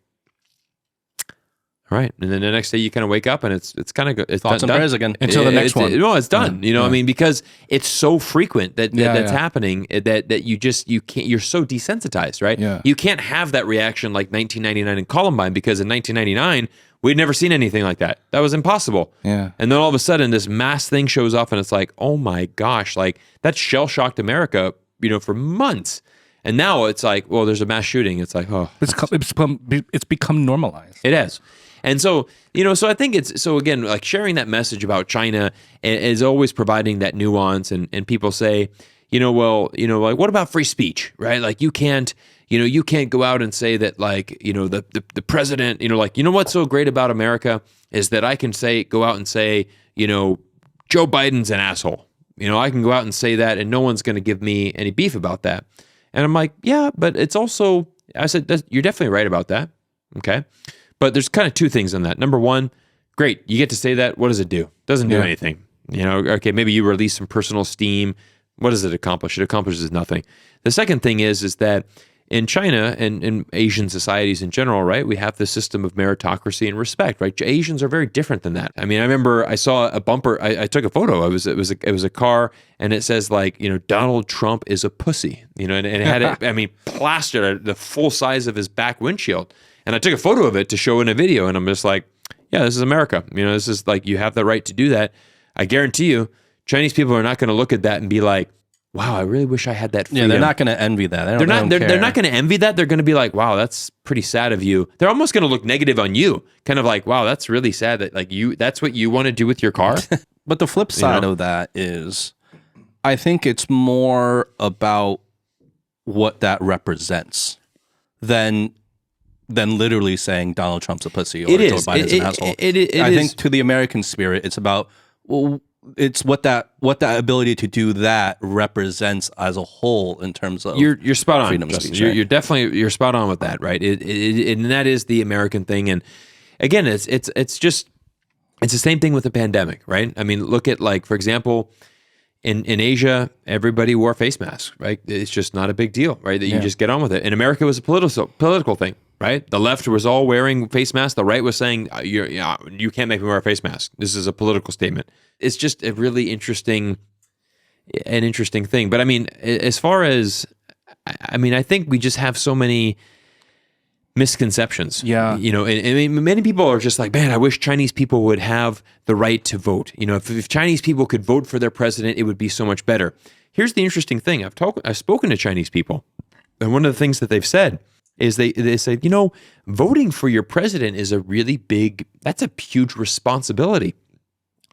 all right. And then the next day you kind of wake up and it's kind of good. It's Thoughts and prayers again. Until the next one. No, it's done. You know, I mean, because it's so frequent that's happening that you can't, you're so desensitized, right? Yeah. You can't have that reaction like 1999 in Columbine, because in 1999, we'd never seen anything like that. That was impossible. Yeah. And then all of a sudden this mass thing shows up and it's like, oh my gosh, like that shell-shocked America, you know, for months. And now it's like, well, there's a mass shooting. It's like, oh, it's become normalized. it has. And so, you know, so I think so again, like sharing that message about China is always providing that nuance. And people say, you know, well, you know, like, what about free speech, right? Like you can't go out and say that, like, you know, the president, you know, like, you know, what's so great about America is that I can go out and say, you know, Joe Biden's an asshole. You know, I can go out and say that and no one's going to give me any beef about that. And I'm like, yeah, but it's also, I said, you're definitely right about that. Okay. But there's kind of two things on that. Number one, great. You get to say that. What does it do? Doesn't do anything. You know, okay, maybe you release some personal steam. What does it accomplish? It accomplishes nothing. The second thing is that in China and in Asian societies in general, right, we have the system of meritocracy and respect, right? Asians are very different than that. I mean, I remember I saw a bumper. I took a photo. It was a car, and it says, like, you know, Donald Trump is a pussy, you know, and it had it. I mean, plastered the full size of his back windshield. And I took a photo of it to show in a video, and I'm just like, yeah, this is America. You know, this is like, you have the right to do that. I guarantee you, Chinese people are not going to look at that and be like, wow, I really wish I had that freedom. Yeah, they're not going to envy that. They're not going to envy that. They're going to be like, wow, that's pretty sad of you. They're almost going to look negative on you. Kind of like, wow, that's really sad that, like, that's what you want to do with your car. But the flip side of that is, I think it's more about what that represents than literally saying Donald Trump's a pussy or Joe Biden's an asshole. I think to the American spirit, it's about, well, it's what that ability to do that represents as a whole in terms of you're spot on. freedom of speech. You're definitely spot on with that, right? And that is the American thing. And again, it's the same thing with the pandemic, right? I mean, look at, like, for example, in Asia, everybody wore face masks, right? It's just not a big deal, right? That you just get on with it. In America, it was a political thing, right? The left was all wearing face masks. The right was saying, you can't make me wear a face mask. This is a political statement. It's just a really interesting thing. But I mean, as far as, I mean, I think we just have so many misconceptions. Yeah. You know, and I mean, many people are just like, man, I wish Chinese people would have the right to vote. You know, if Chinese people could vote for their president, it would be so much better. Here's the interesting thing. I've spoken to Chinese people, and one of the things that they've said is they say, you know, voting for your president is that's a huge responsibility.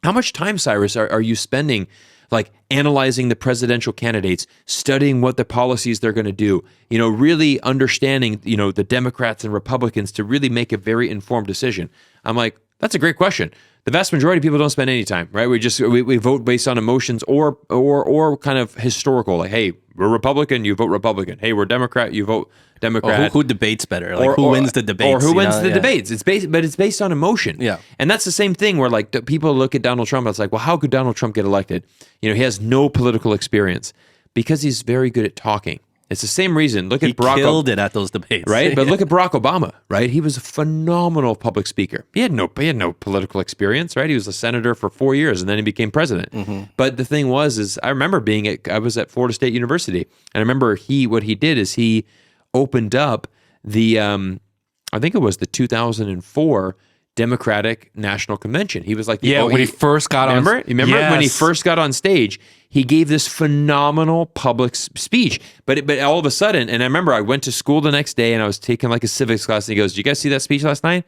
How much time, Cyrus, are you spending, like, analyzing the presidential candidates, studying what the policies they're going to do, you know, really understanding, you know, the Democrats and Republicans to really make a very informed decision? I'm like, that's a great question. The vast majority of people don't spend any time, right? We vote based on emotions or kind of historical, like, hey, we're Republican, you vote Republican. Hey, we're Democrat, you vote Democrat. Or who debates better? Like, who wins the debates? Or who wins the debates? But it's based on emotion. Yeah. And that's the same thing where, like, people look at Donald Trump and it's like, well, how could Donald Trump get elected? You know, he has no political experience because he's very good at talking. It's the same reason. Look at Barack. He killed it at those debates, right? But look at Barack Obama, right? He was a phenomenal public speaker. He had no political experience, right? He was a senator for 4 years and then he became president. Mm-hmm. But the thing was I remember I was at Florida State University, and I remember what he did is he opened up the I think it was the 2004 Democratic National Convention. He was like, when he first got on. Remember when he first got on stage, he gave this phenomenal public speech. But all of a sudden, and I remember I went to school the next day and I was taking like a civics class, and he goes, "Did you guys see that speech last night?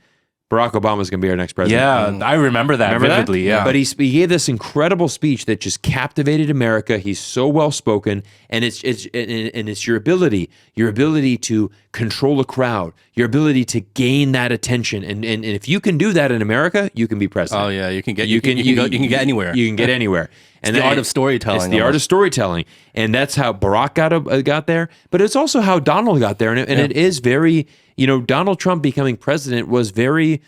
Barack Obama's going to be our next president. Yeah, I remember that vividly. Yeah, But he gave this incredible speech that just captivated America. He's so well spoken, and it's your ability to control a crowd, your ability to gain that attention, and if you can do that in America, you can be president. Oh yeah, you can get anywhere. You can get anywhere. And the art of storytelling. It's the art of storytelling, and that's how Barack got there. But it's also how Donald got there, and it is very. Donald Trump becoming president was very.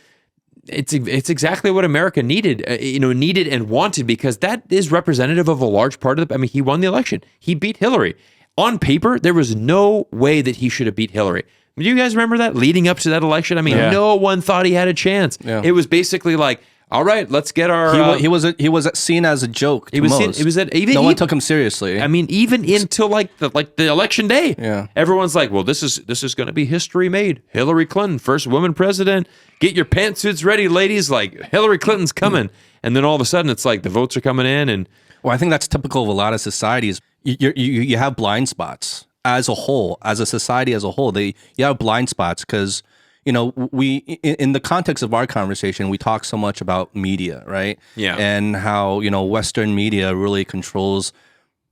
It's exactly what America needed, needed and wanted, because that is representative of a large part of the. I mean, he won the election. He beat Hillary. On paper, there was no way that he should have beat Hillary. Do you guys remember that leading up to that election? I mean, no one thought he had a chance. Yeah. It was basically like, all right, let's get our. He was seen as a joke. No one took him seriously. I mean, even until like the election day. Yeah. Everyone's like, well, this is going to be history made. Hillary Clinton, first woman president. Get your pantsuits ready, ladies. Like Hillary Clinton's coming, and then all of a sudden it's like the votes are coming in, and I think that's typical of a lot of societies. You have blind spots as a whole, as a society as a whole. You have blind spots because. We in the context of our conversation, we talk so much about media, right? Yeah. And how, Western media really controls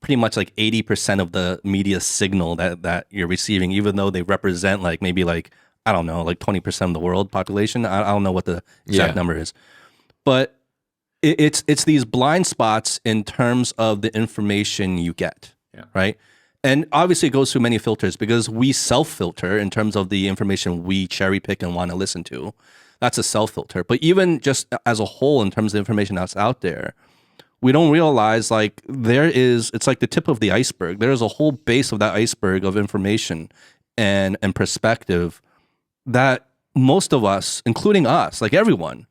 pretty much like 80% of the media signal that you're receiving, even though they represent like maybe like, I don't know, like 20% of the world population. I don't know what the exact number is. But it's these blind spots in terms of the information you get, right? And obviously it goes through many filters because we self-filter in terms of the information we cherry pick and want to listen to. That's a self-filter. But even just as a whole, in terms of the information that's out there, we don't realize like it's like the tip of the iceberg. There is a whole base of that iceberg of information and perspective that most of us, including us, like everyone,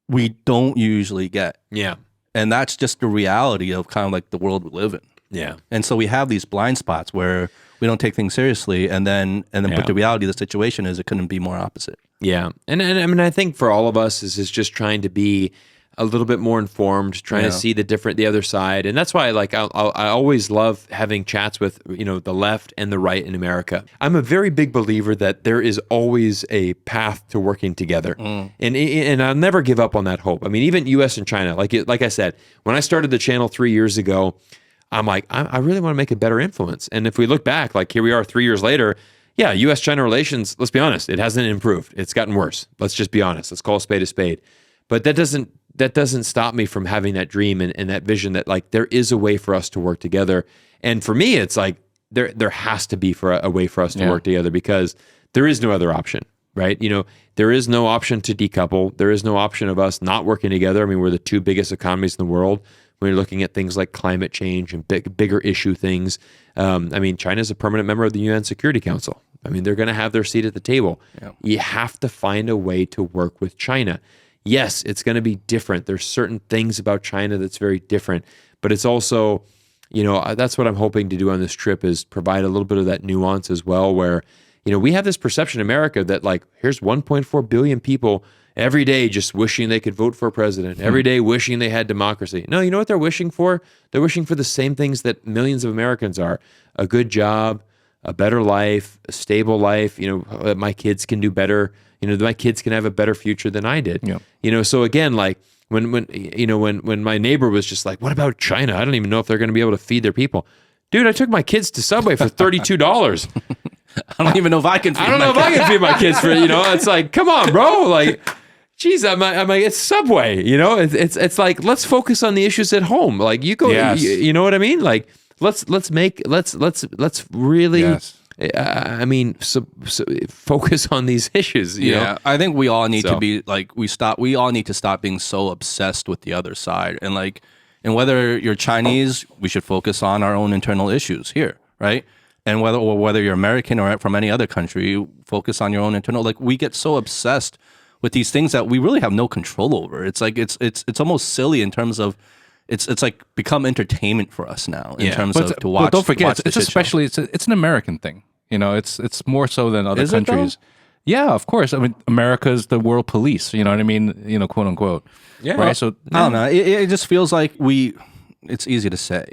we don't usually get. Yeah. And that's just the reality of kind of like the world we live in. Yeah. And so we have these blind spots where we don't take things seriously, and then but the reality of the situation is it couldn't be more opposite. Yeah. And I mean, I think for all of us is just trying to be a little bit more informed, trying to see the other side. And that's why I always love having chats with, the left and the right in America. I'm a very big believer that there is always a path to working together. And I'll never give up on that hope. I mean, even US and China, like I said, when I started the channel 3 years ago, I'm like, I really want to make a better influence. And if we look back, like here we are 3 years later, U.S.-China relations, let's be honest, it hasn't improved. It's gotten worse. Let's just be honest. Let's call a spade a spade. But that doesn't stop me from having that dream and that vision that like there is a way for us to work together. And for me, it's like there has to be a way for us to work together because there is no other option, right? There is no option to decouple. There is no option of us not working together. I mean, we're the two biggest economies in the world. When you're looking at things like climate change and bigger issue things. I mean, China's a permanent member of the UN Security Council. I mean, they're going to have their seat at the table. Yeah. You have to find a way to work with China. Yes, it's going to be different. There's certain things about China that's very different, but it's also, that's what I'm hoping to do on this trip is provide a little bit of that nuance as well, where, we have this perception in America that like, here's 1.4 billion people every day just wishing they could vote for a president, every day wishing they had democracy. No, you know what they're wishing for? They're wishing for the same things that millions of Americans are. A good job, a better life, a stable life, that my kids can do better, that my kids can have a better future than I did. Yeah. So again, like when my neighbor was just like, what about China? I don't even know if they're going to be able to feed their people. Dude, I took my kids to Subway for $32. I don't even know if I can feed I don't know if I can feed my kids for, it's like, come on, bro. Like, geez, I'm like, it's Subway, it's like, let's focus on the issues at home. Like you go, you know what I mean? Like, let's really, so focus on these issues, you know? I think we all need to be like, we all need to stop being so obsessed with the other side. And like, and whether you're Chinese, we should focus on our own internal issues here, right? And whether you're American or from any other country, focus on your own internal. Like we get so obsessed with these things that we really have no control over. It's like it's almost silly in terms of it's like become entertainment for us now in terms of to watch. But don't forget, it's especially it's an American thing. It's more so than other countries. Yeah, of course. I mean, America's the world police. You know what I mean? Quote unquote. Yeah. Right. So I don't know. It just feels like it's easy to say,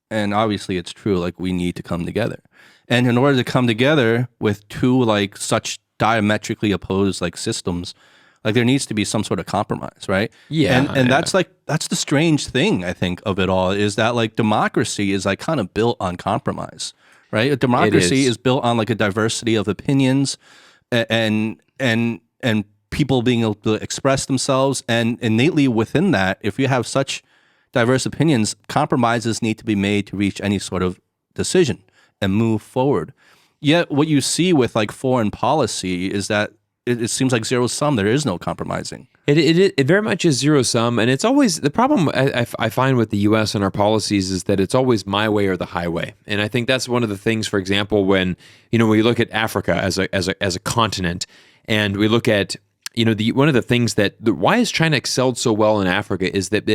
and obviously it's true. Like we need to come together. And in order to come together with two like such diametrically opposed like systems, Like there needs to be some sort of compromise, right? Yeah, and that's the strange thing I think of it all is that like democracy is like kind of built on compromise, right? A democracy is built on like a diversity of opinions, and people being able to express themselves, and innately within that, if you have such diverse opinions, compromises need to be made to reach any sort of decision and move forward. Yet what you see with like foreign policy is that it seems like zero sum. There is no compromising. It very much is zero sum, and it's always the problem I find with the U.S. and our policies is that it's always my way or the highway, and I think that's one of the things. For example, when we look at Africa as a continent, and we look at one of the things why has China excelled so well in Africa is that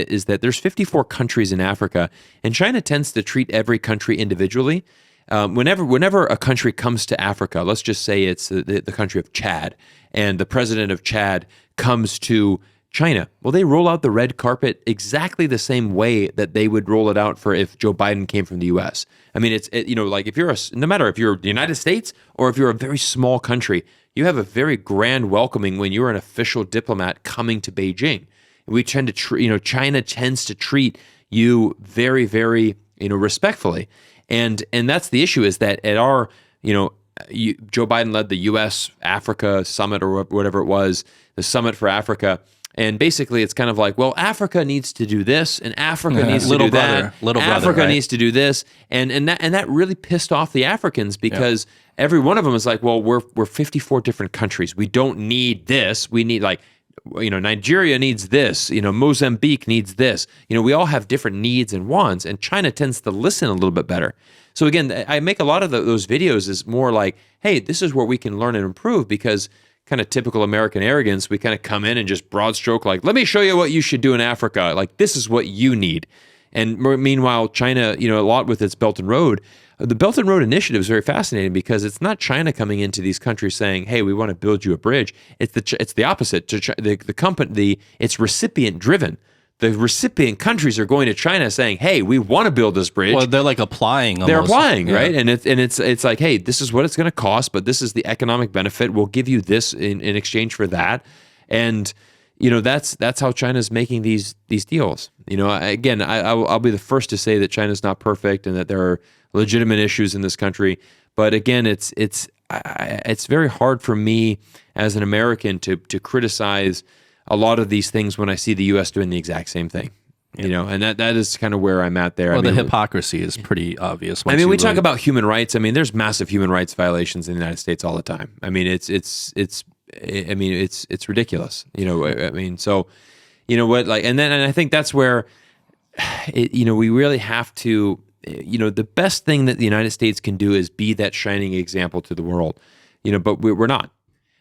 there's 54 countries in Africa, and China tends to treat every country individually. Whenever a country comes to Africa, let's just say it's the country of Chad, and the president of Chad comes to China. Well, they roll out the red carpet exactly the same way that they would roll it out for if Joe Biden came from the U.S. I mean, like if you're no matter if you're the United States or if you're a very small country, you have a very grand welcoming when you're an official diplomat coming to Beijing. We tend to China tends to treat you very, very respectfully. And that's the issue is that at our, Joe Biden led the U.S. Africa summit or whatever it was, the summit for Africa. And basically it's kind of like, well, Africa needs to do this and Africa needs to do that. Africa needs to do this. And that really pissed off the Africans because every one of them is like, well, we're 54 different countries. We don't need this. We need Nigeria needs this, Mozambique needs this. We all have different needs and wants, and China tends to listen a little bit better. So again, I make a lot of those videos is more like, hey, this is where we can learn and improve because kind of typical American arrogance, we kind of come in and just broad stroke like, let me show you what you should do in Africa. Like, this is what you need. And meanwhile, China, a lot with its Belt and Road, the Belt and Road Initiative is very fascinating because it's not China coming into these countries saying, "Hey, we want to build you a bridge." It's the opposite. The company, it's recipient driven. The recipient countries are going to China saying, "Hey, we want to build this bridge." Well, they're like applying. They're applying, right? And it's like, "Hey, this is what it's going to cost, but this is the economic benefit. We'll give you this in exchange for that." And that's how China's making these deals. Again, I'll be the first to say that China's not perfect and that there are legitimate issues in this country. But again, it's very hard for me as an American to criticize a lot of these things when I see the U.S. doing the exact same thing. And that is kind of where I'm at there. Well, the hypocrisy is pretty obvious. We talk about human rights. There's massive human rights violations in the United States all the time. It's ridiculous. So, and I think that's where, we really have to, the best thing that the United States can do is be that shining example to the world, but we're not.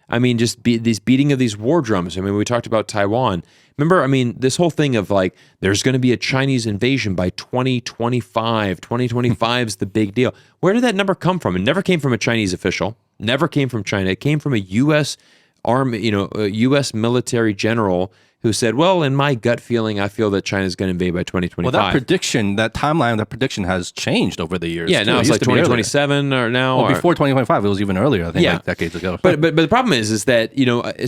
Just these beating of these war drums. We talked about Taiwan. Remember, this whole thing of like, there's going to be a Chinese invasion by 2025. 2025 is the big deal. Where did that number come from? It never came from a Chinese official. Never came from China. It came from a U.S. Army, a U.S. military general who said, well, in my gut feeling, I feel that China's going to invade by 2025. Well, that timeline, that prediction has changed over the years. Yeah, now it's like 2027 or now. Well, before 2025, it was even earlier, I think, like decades ago. But the problem is that,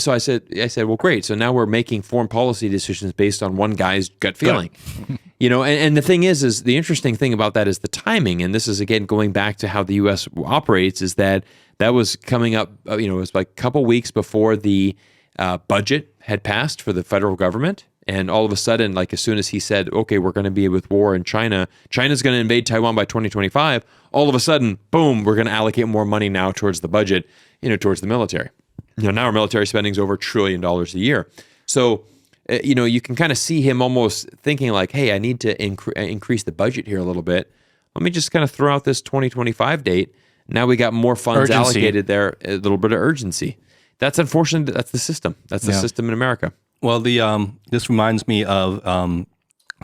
so I said, well, great. So now we're making foreign policy decisions based on one guy's gut feeling. And the thing is the interesting thing about that is the timing. And this is, again, going back to how the U.S. operates, is that was coming up, it was like a couple weeks before the budget had passed for the federal government. And all of a sudden, like as soon as he said, okay, we're going to be with war in China, China's going to invade Taiwan by 2025, all of a sudden, boom, we're going to allocate more money now towards the budget, towards the military. Now our military spending is over $1 trillion a year. So, you can kind of see him almost thinking like, hey, I need to increase the budget here a little bit. Let me just kind of throw out this 2025 date. Now we got more funds allocated there, a little bit of urgency. That's unfortunate. That's the system. That's the system in America. Well, this reminds me of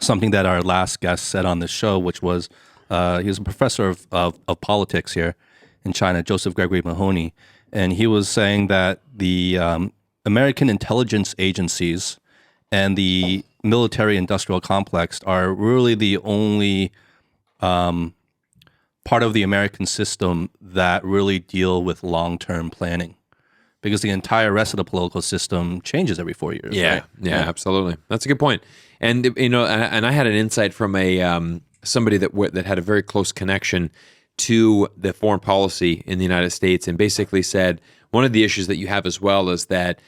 something that our last guest said on the show, which was he was a professor of politics here in China, Joseph Gregory Mahoney, and he was saying that the American intelligence agencies and the military-industrial complex are really the only part of the American system that really deal with long-term planning. because the entire rest of the political system changes every 4 years. Yeah, right? yeah, absolutely. That's a good point. And and I had an insight from a somebody that had a very close connection to the foreign policy in the United States, and basically said one of the issues that you have as well is that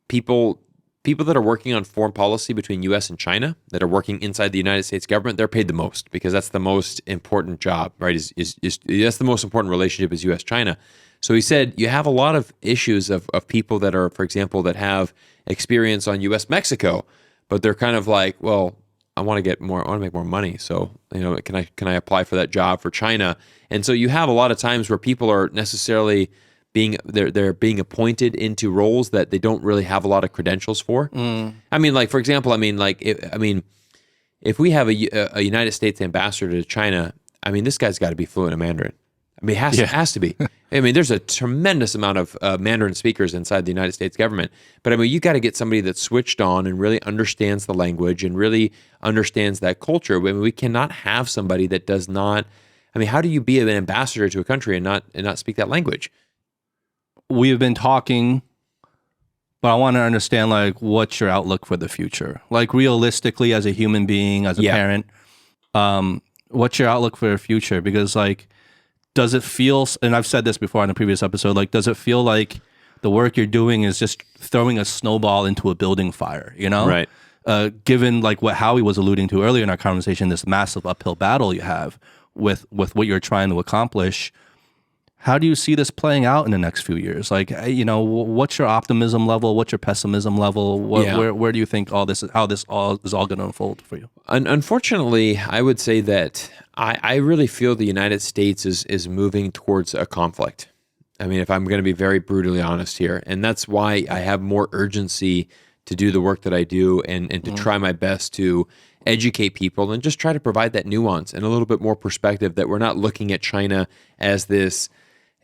people that are working on foreign policy between U.S. and China, that are working inside the United States government, they're paid the most because that's the most important job, right? That's the most important relationship is U.S.-China. So he said you have a lot of issues of people that are, for example, that have experience on U.S.-Mexico, but they're kind of like, well, I want to make more money. So, can I apply for that job for China? And so you have a lot of times where people are necessarily they're being appointed into roles that they don't really have a lot of credentials for. I mean, like, for example, if we have a United States ambassador to China, I mean, this guy's got to be fluent in Mandarin. I mean, it has to be. I mean, there's a tremendous amount of Mandarin speakers inside the United States government. But I mean, you got to get somebody that's switched on and really understands the language and really understands that culture. I mean, we cannot have somebody that does not. I mean, how do you be an ambassador to a country and not speak that language? We've been talking, but I want to understand, like, what's your outlook for the future? Like, realistically, as a human being, as a parent, what's your outlook for the future? Because, like, does it feel, and I've said this before in a previous episode, like, does it feel like the work you're doing is just throwing a snowball into a building fire, Right. Given, like, what Howie was alluding to earlier in our conversation, this massive uphill battle you have with what you're trying to accomplish. How do you see this playing out in the next few years? Like, what's your optimism level? What's your pessimism level? Where do you think how this all is going to unfold for you? Unfortunately, I would say that I really feel the United States is moving towards a conflict. I mean, if I'm going to be very brutally honest here, and that's why I have more urgency to do the work that I do and to try my best to educate people and just try to provide that nuance and a little bit more perspective that we're not looking at China as this,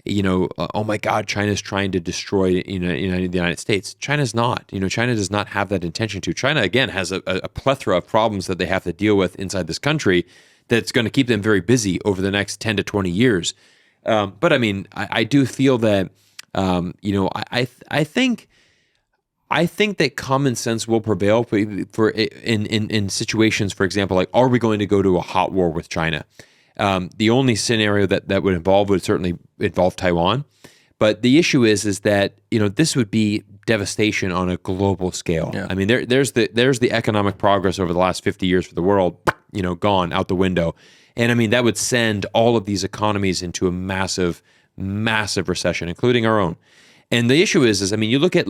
oh my God, China's trying to destroy, the United States. China's not. China does not have that intention to. China, again, has a plethora of problems that they have to deal with inside this country that's going to keep them very busy over the next 10 to 20 years. But I mean, I do feel that, I think that common sense will prevail for in situations, for example, like, are we going to go to a hot war with China? The only scenario that would certainly involve Taiwan. But the issue is that, this would be devastation on a global scale. Yeah. I mean, there's the economic progress over the last 50 years for the world, gone out the window. And I mean, that would send all of these economies into a massive, massive recession, including our own. And the issue is I mean, you look at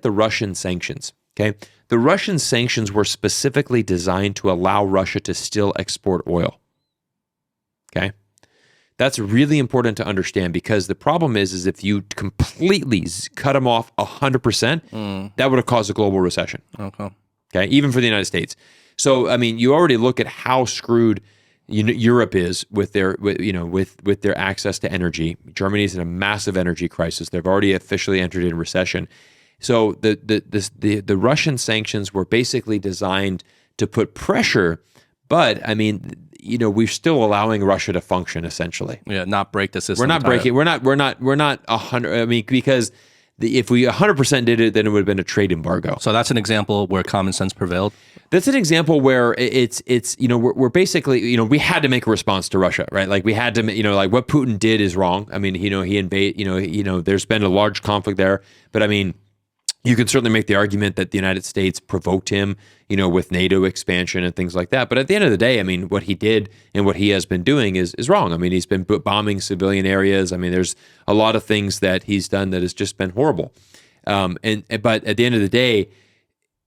the Russian sanctions, okay? The Russian sanctions were specifically designed to allow Russia to still export oil. Okay? That's really important to understand, because the problem is if you completely cut them off 100%, that would have caused a global recession. Okay, even for the United States. So I mean, you already look at how screwed Europe is with their access to energy. Germany's in a massive energy crisis. They've already officially entered in recession. So the Russian sanctions were basically designed to put pressure, but I mean, we're still allowing Russia to function essentially. Yeah, not break the system. We're not breaking. We're not 100. I mean, because if we 100% did it, then it would have been a trade embargo. So that's an example where common sense prevailed. That's an example where it's we're basically, we had to make a response to Russia, right? Like, we had to, like, what Putin did is wrong. I mean, he invaded, there's been a large conflict there, but I mean, you can certainly make the argument that the United States provoked him, with NATO expansion and things like that. But at the end of the day, I mean, what he did and what he has been doing is wrong. I mean, he's been bombing civilian areas. I mean, there's a lot of things that he's done that has just been horrible. But at the end of the day,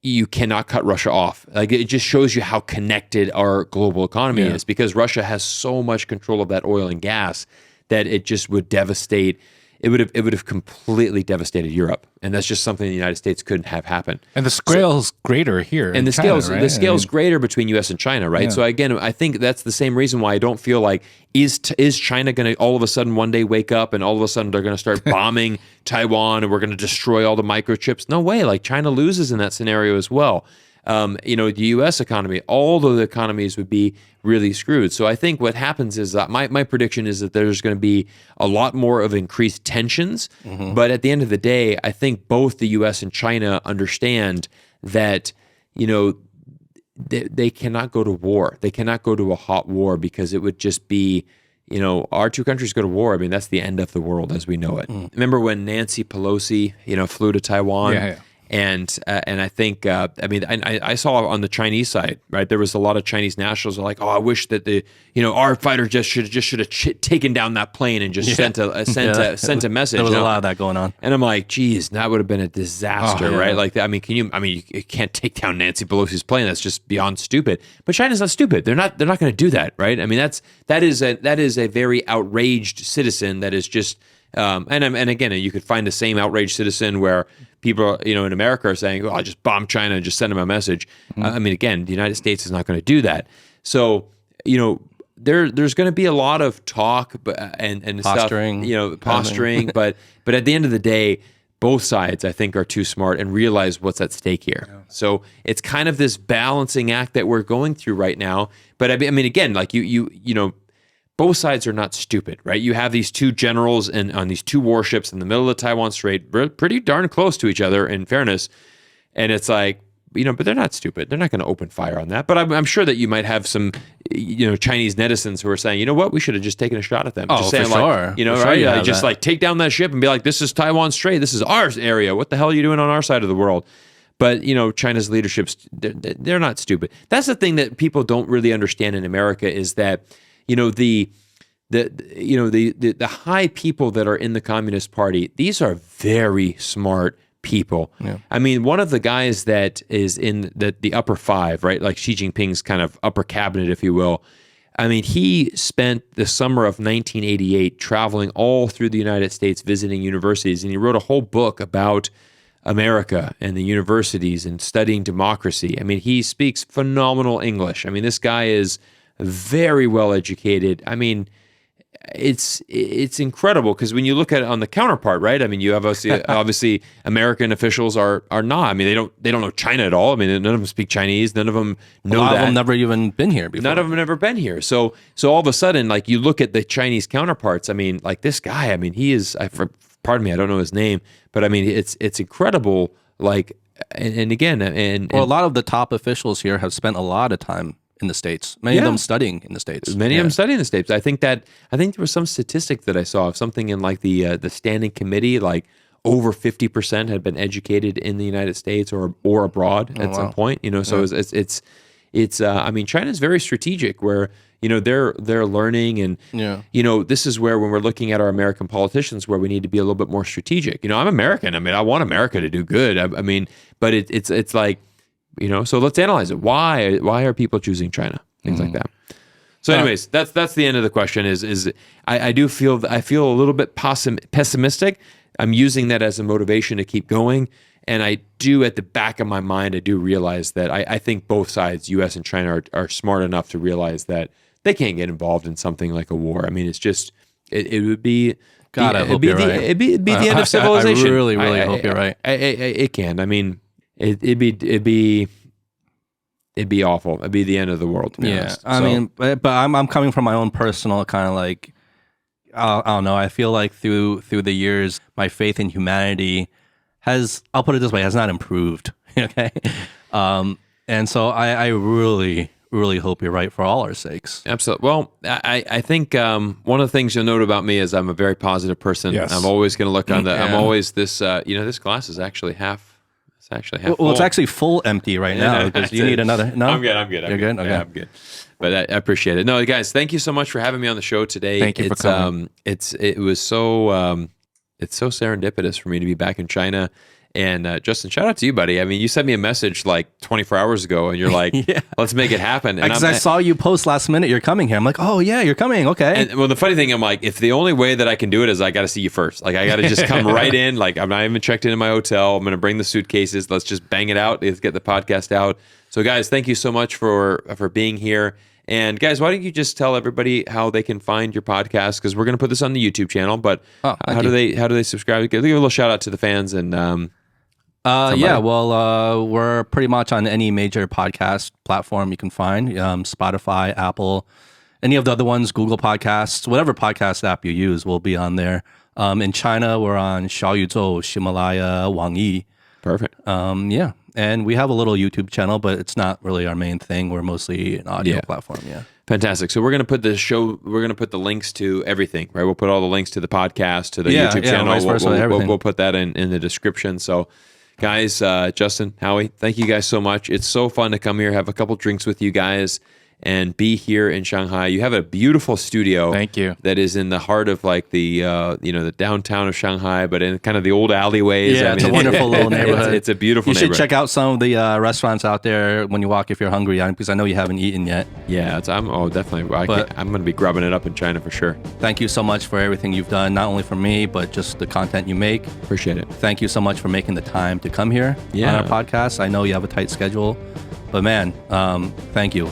you cannot cut Russia off. Like, it just shows you how connected our global economy is, because Russia has so much control of that oil and gas that it just would devastate. It would have completely devastated Europe, and that's just something the United States couldn't have happen. And the scale's greater here, and the scale's greater between U.S. and China, right? Yeah. So again, I think that's the same reason why I don't feel like is China going to all of a sudden one day wake up and all of a sudden they're going to start bombing Taiwan and we're going to destroy all the microchips? No way. Like, China loses in that scenario as well. the U.S. economy, all of the economies would be really screwed. So I think what happens is that my prediction is that there's going to be a lot more of increased tensions. But at the end of the day, I think both the U.S. and China understand that, they cannot go to war. They cannot go to a hot war because it would just be, our two countries go to war. I mean, that's the end of the world as we know it. Remember when Nancy Pelosi, flew to Taiwan? Yeah. And I think, I saw on the Chinese side, right, there was a lot of Chinese nationals who are like, oh, I wish that our fighter just should have taken down that plane and just sent a message. There was a lot of that going on. And I'm like, geez, that would have been a disaster, Oh, yeah. right? Like, you can't take down Nancy Pelosi's plane. That's just beyond stupid. But China's not stupid. They're not going to do that, right? I mean, that is a very outraged citizen that is just. And again, you could find the same outraged citizen where people, in America are saying, "Oh, I'll just bomb China and just send them a message." Again, the United States is not going to do that. So, there's going to be a lot of talk, and Posturing. stuff, posturing. but at the end of the day, both sides, I think, are too smart and realize what's at stake here. Yeah. So it's kind of this balancing act that we're going through right now. But again, like both sides are not stupid, right? You have these two generals on these two warships in the middle of the Taiwan Strait, pretty darn close to each other, in fairness. And it's like, but they're not stupid. They're not going to open fire on that. But I'm sure that you might have some, Chinese netizens who are saying, you know what, we should have just taken a shot at them. Just saying, for sure. Right? Just like take down that ship and be like, this is Taiwan Strait. This is our area. What the hell are you doing on our side of the world? But China's leadership, they're not stupid. That's the thing that people don't really understand in America is that. The high people that are in the Communist Party, these are very smart people. Yeah. I mean, one of the guys that is in the upper five, right? Like Xi Jinping's kind of upper cabinet, if you will. I mean, he spent the summer of 1988 traveling all through the United States, visiting universities, and he wrote a whole book about America and the universities and studying democracy. I mean, he speaks phenomenal English. I mean, this guy is very well educated. I mean, it's incredible because when you look at it on the counterpart, right? I mean, you have obviously American officials are not. I mean, they don't know China at all. I mean, none of them speak Chinese. None of them know that. A lot of them never even been here before. None of them have never been here. So all of a sudden, like you look at the Chinese counterparts. I mean, like this guy. I mean, he is. Pardon me, I don't know his name, but I mean, it's incredible. Like, and again, well, a lot of the top officials here have spent a lot of time in the States. Many of them studying in the States. Many of them studying in the States. I think there was some statistic that I saw of something in like the standing committee, like over 50% had been educated in the United States or abroad at some point. So it's I mean, China's very strategic where they're learning and this is where when we're looking at our American politicians where we need to be a little bit more strategic. I'm American. I mean, I want America to do good. I mean, but it's like. So let's analyze it. Why are people choosing China? Things like that. So, anyways, that's the end of the question. Is I feel a little bit pessimistic. I'm using that as a motivation to keep going, and I do at the back of my mind I do realize that I think both sides, U.S. and China, are smart enough to realize that they can't get involved in something like a war. I mean, it's just it would be. God, I hope you're right. It'd be the end of civilization. I really hope you're right. It can. I mean. It'd be awful. It'd be the end of the world. To be honest. I mean, but I'm coming from my own personal kind of like I don't know. I feel like through the years, my faith in humanity I'll put it this way, has not improved. Okay, and so I really hope you're right for all our sakes. Absolutely. Well, I think one of the things you'll note about me is I'm a very positive person. Yes. I'm always going to look on I'm always this. This glass is actually half. Well, it's actually full empty right now because you need another. No, I'm good. You're good? Okay. Yeah, I'm good. But I appreciate it. No, guys, thank you so much for having me on the show today. Thank you for coming. It was so it's so serendipitous for me to be back in China. And Justin, shout out to you, buddy. I mean, you sent me a message like 24 hours ago, and you're like, "Let's make it happen." Because I saw you post last minute, you're coming here. I'm like, "Oh yeah, you're coming." Okay. And well, the funny thing, I'm like, if the only way that I can do it is I got to see you first. Like, I got to just come right in. Like, I'm not even checked into my hotel. I'm going to bring the suitcases. Let's just bang it out. Let's get the podcast out. So, guys, thank you so much for being here. And guys, why don't you just tell everybody how they can find your podcast? Because we're going to put this on the YouTube channel. But how do they subscribe? Give a little shout out to the fans and. Yeah, well, we're pretty much on any major podcast platform you can find, Spotify, Apple, any of the other ones, Google Podcasts, whatever podcast app you use will be on there. In China, we're on Xiaoyuzhou, Himalaya, Wang Yi. Perfect. Yeah, and we have a little YouTube channel, but it's not really our main thing. We're mostly an audio platform, yeah. Fantastic. So we're going to put we're going to put the links to everything, right? We'll put all the links to the podcast, to the YouTube channel. Vice versa, everything. We'll put that in the description. So guys, Justin, Howie, thank you guys so much. It's so fun to come here, have a couple drinks with you guys, and be here in Shanghai. You have a beautiful studio. Thank you. That is in the heart of like the the downtown of Shanghai, but in kind of the old alleyways. Yeah, it's a wonderful little neighborhood. It's a beautiful neighborhood. You should neighborhood. check out some of the restaurants out there when you walk if you're hungry, because I know you haven't eaten yet. Yeah, definitely. I'm going to be grubbing it up in China for sure. Thank you so much for everything you've done, not only for me, but just the content you make. Appreciate it. Thank you so much for making the time to come here on our podcast. I know you have a tight schedule. But man, thank you.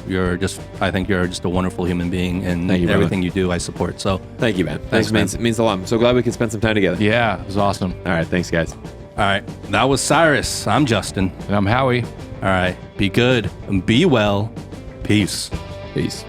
I think you're just a wonderful human being, and everything you do, I support. So thank you, man. Thanks, man. It means a lot. I'm so glad we can spend some time together. Yeah, it was awesome. All right, thanks, guys. All right, that was Cyrus. I'm Justin. And I'm Howie. All right, be good and be well. Peace. Peace.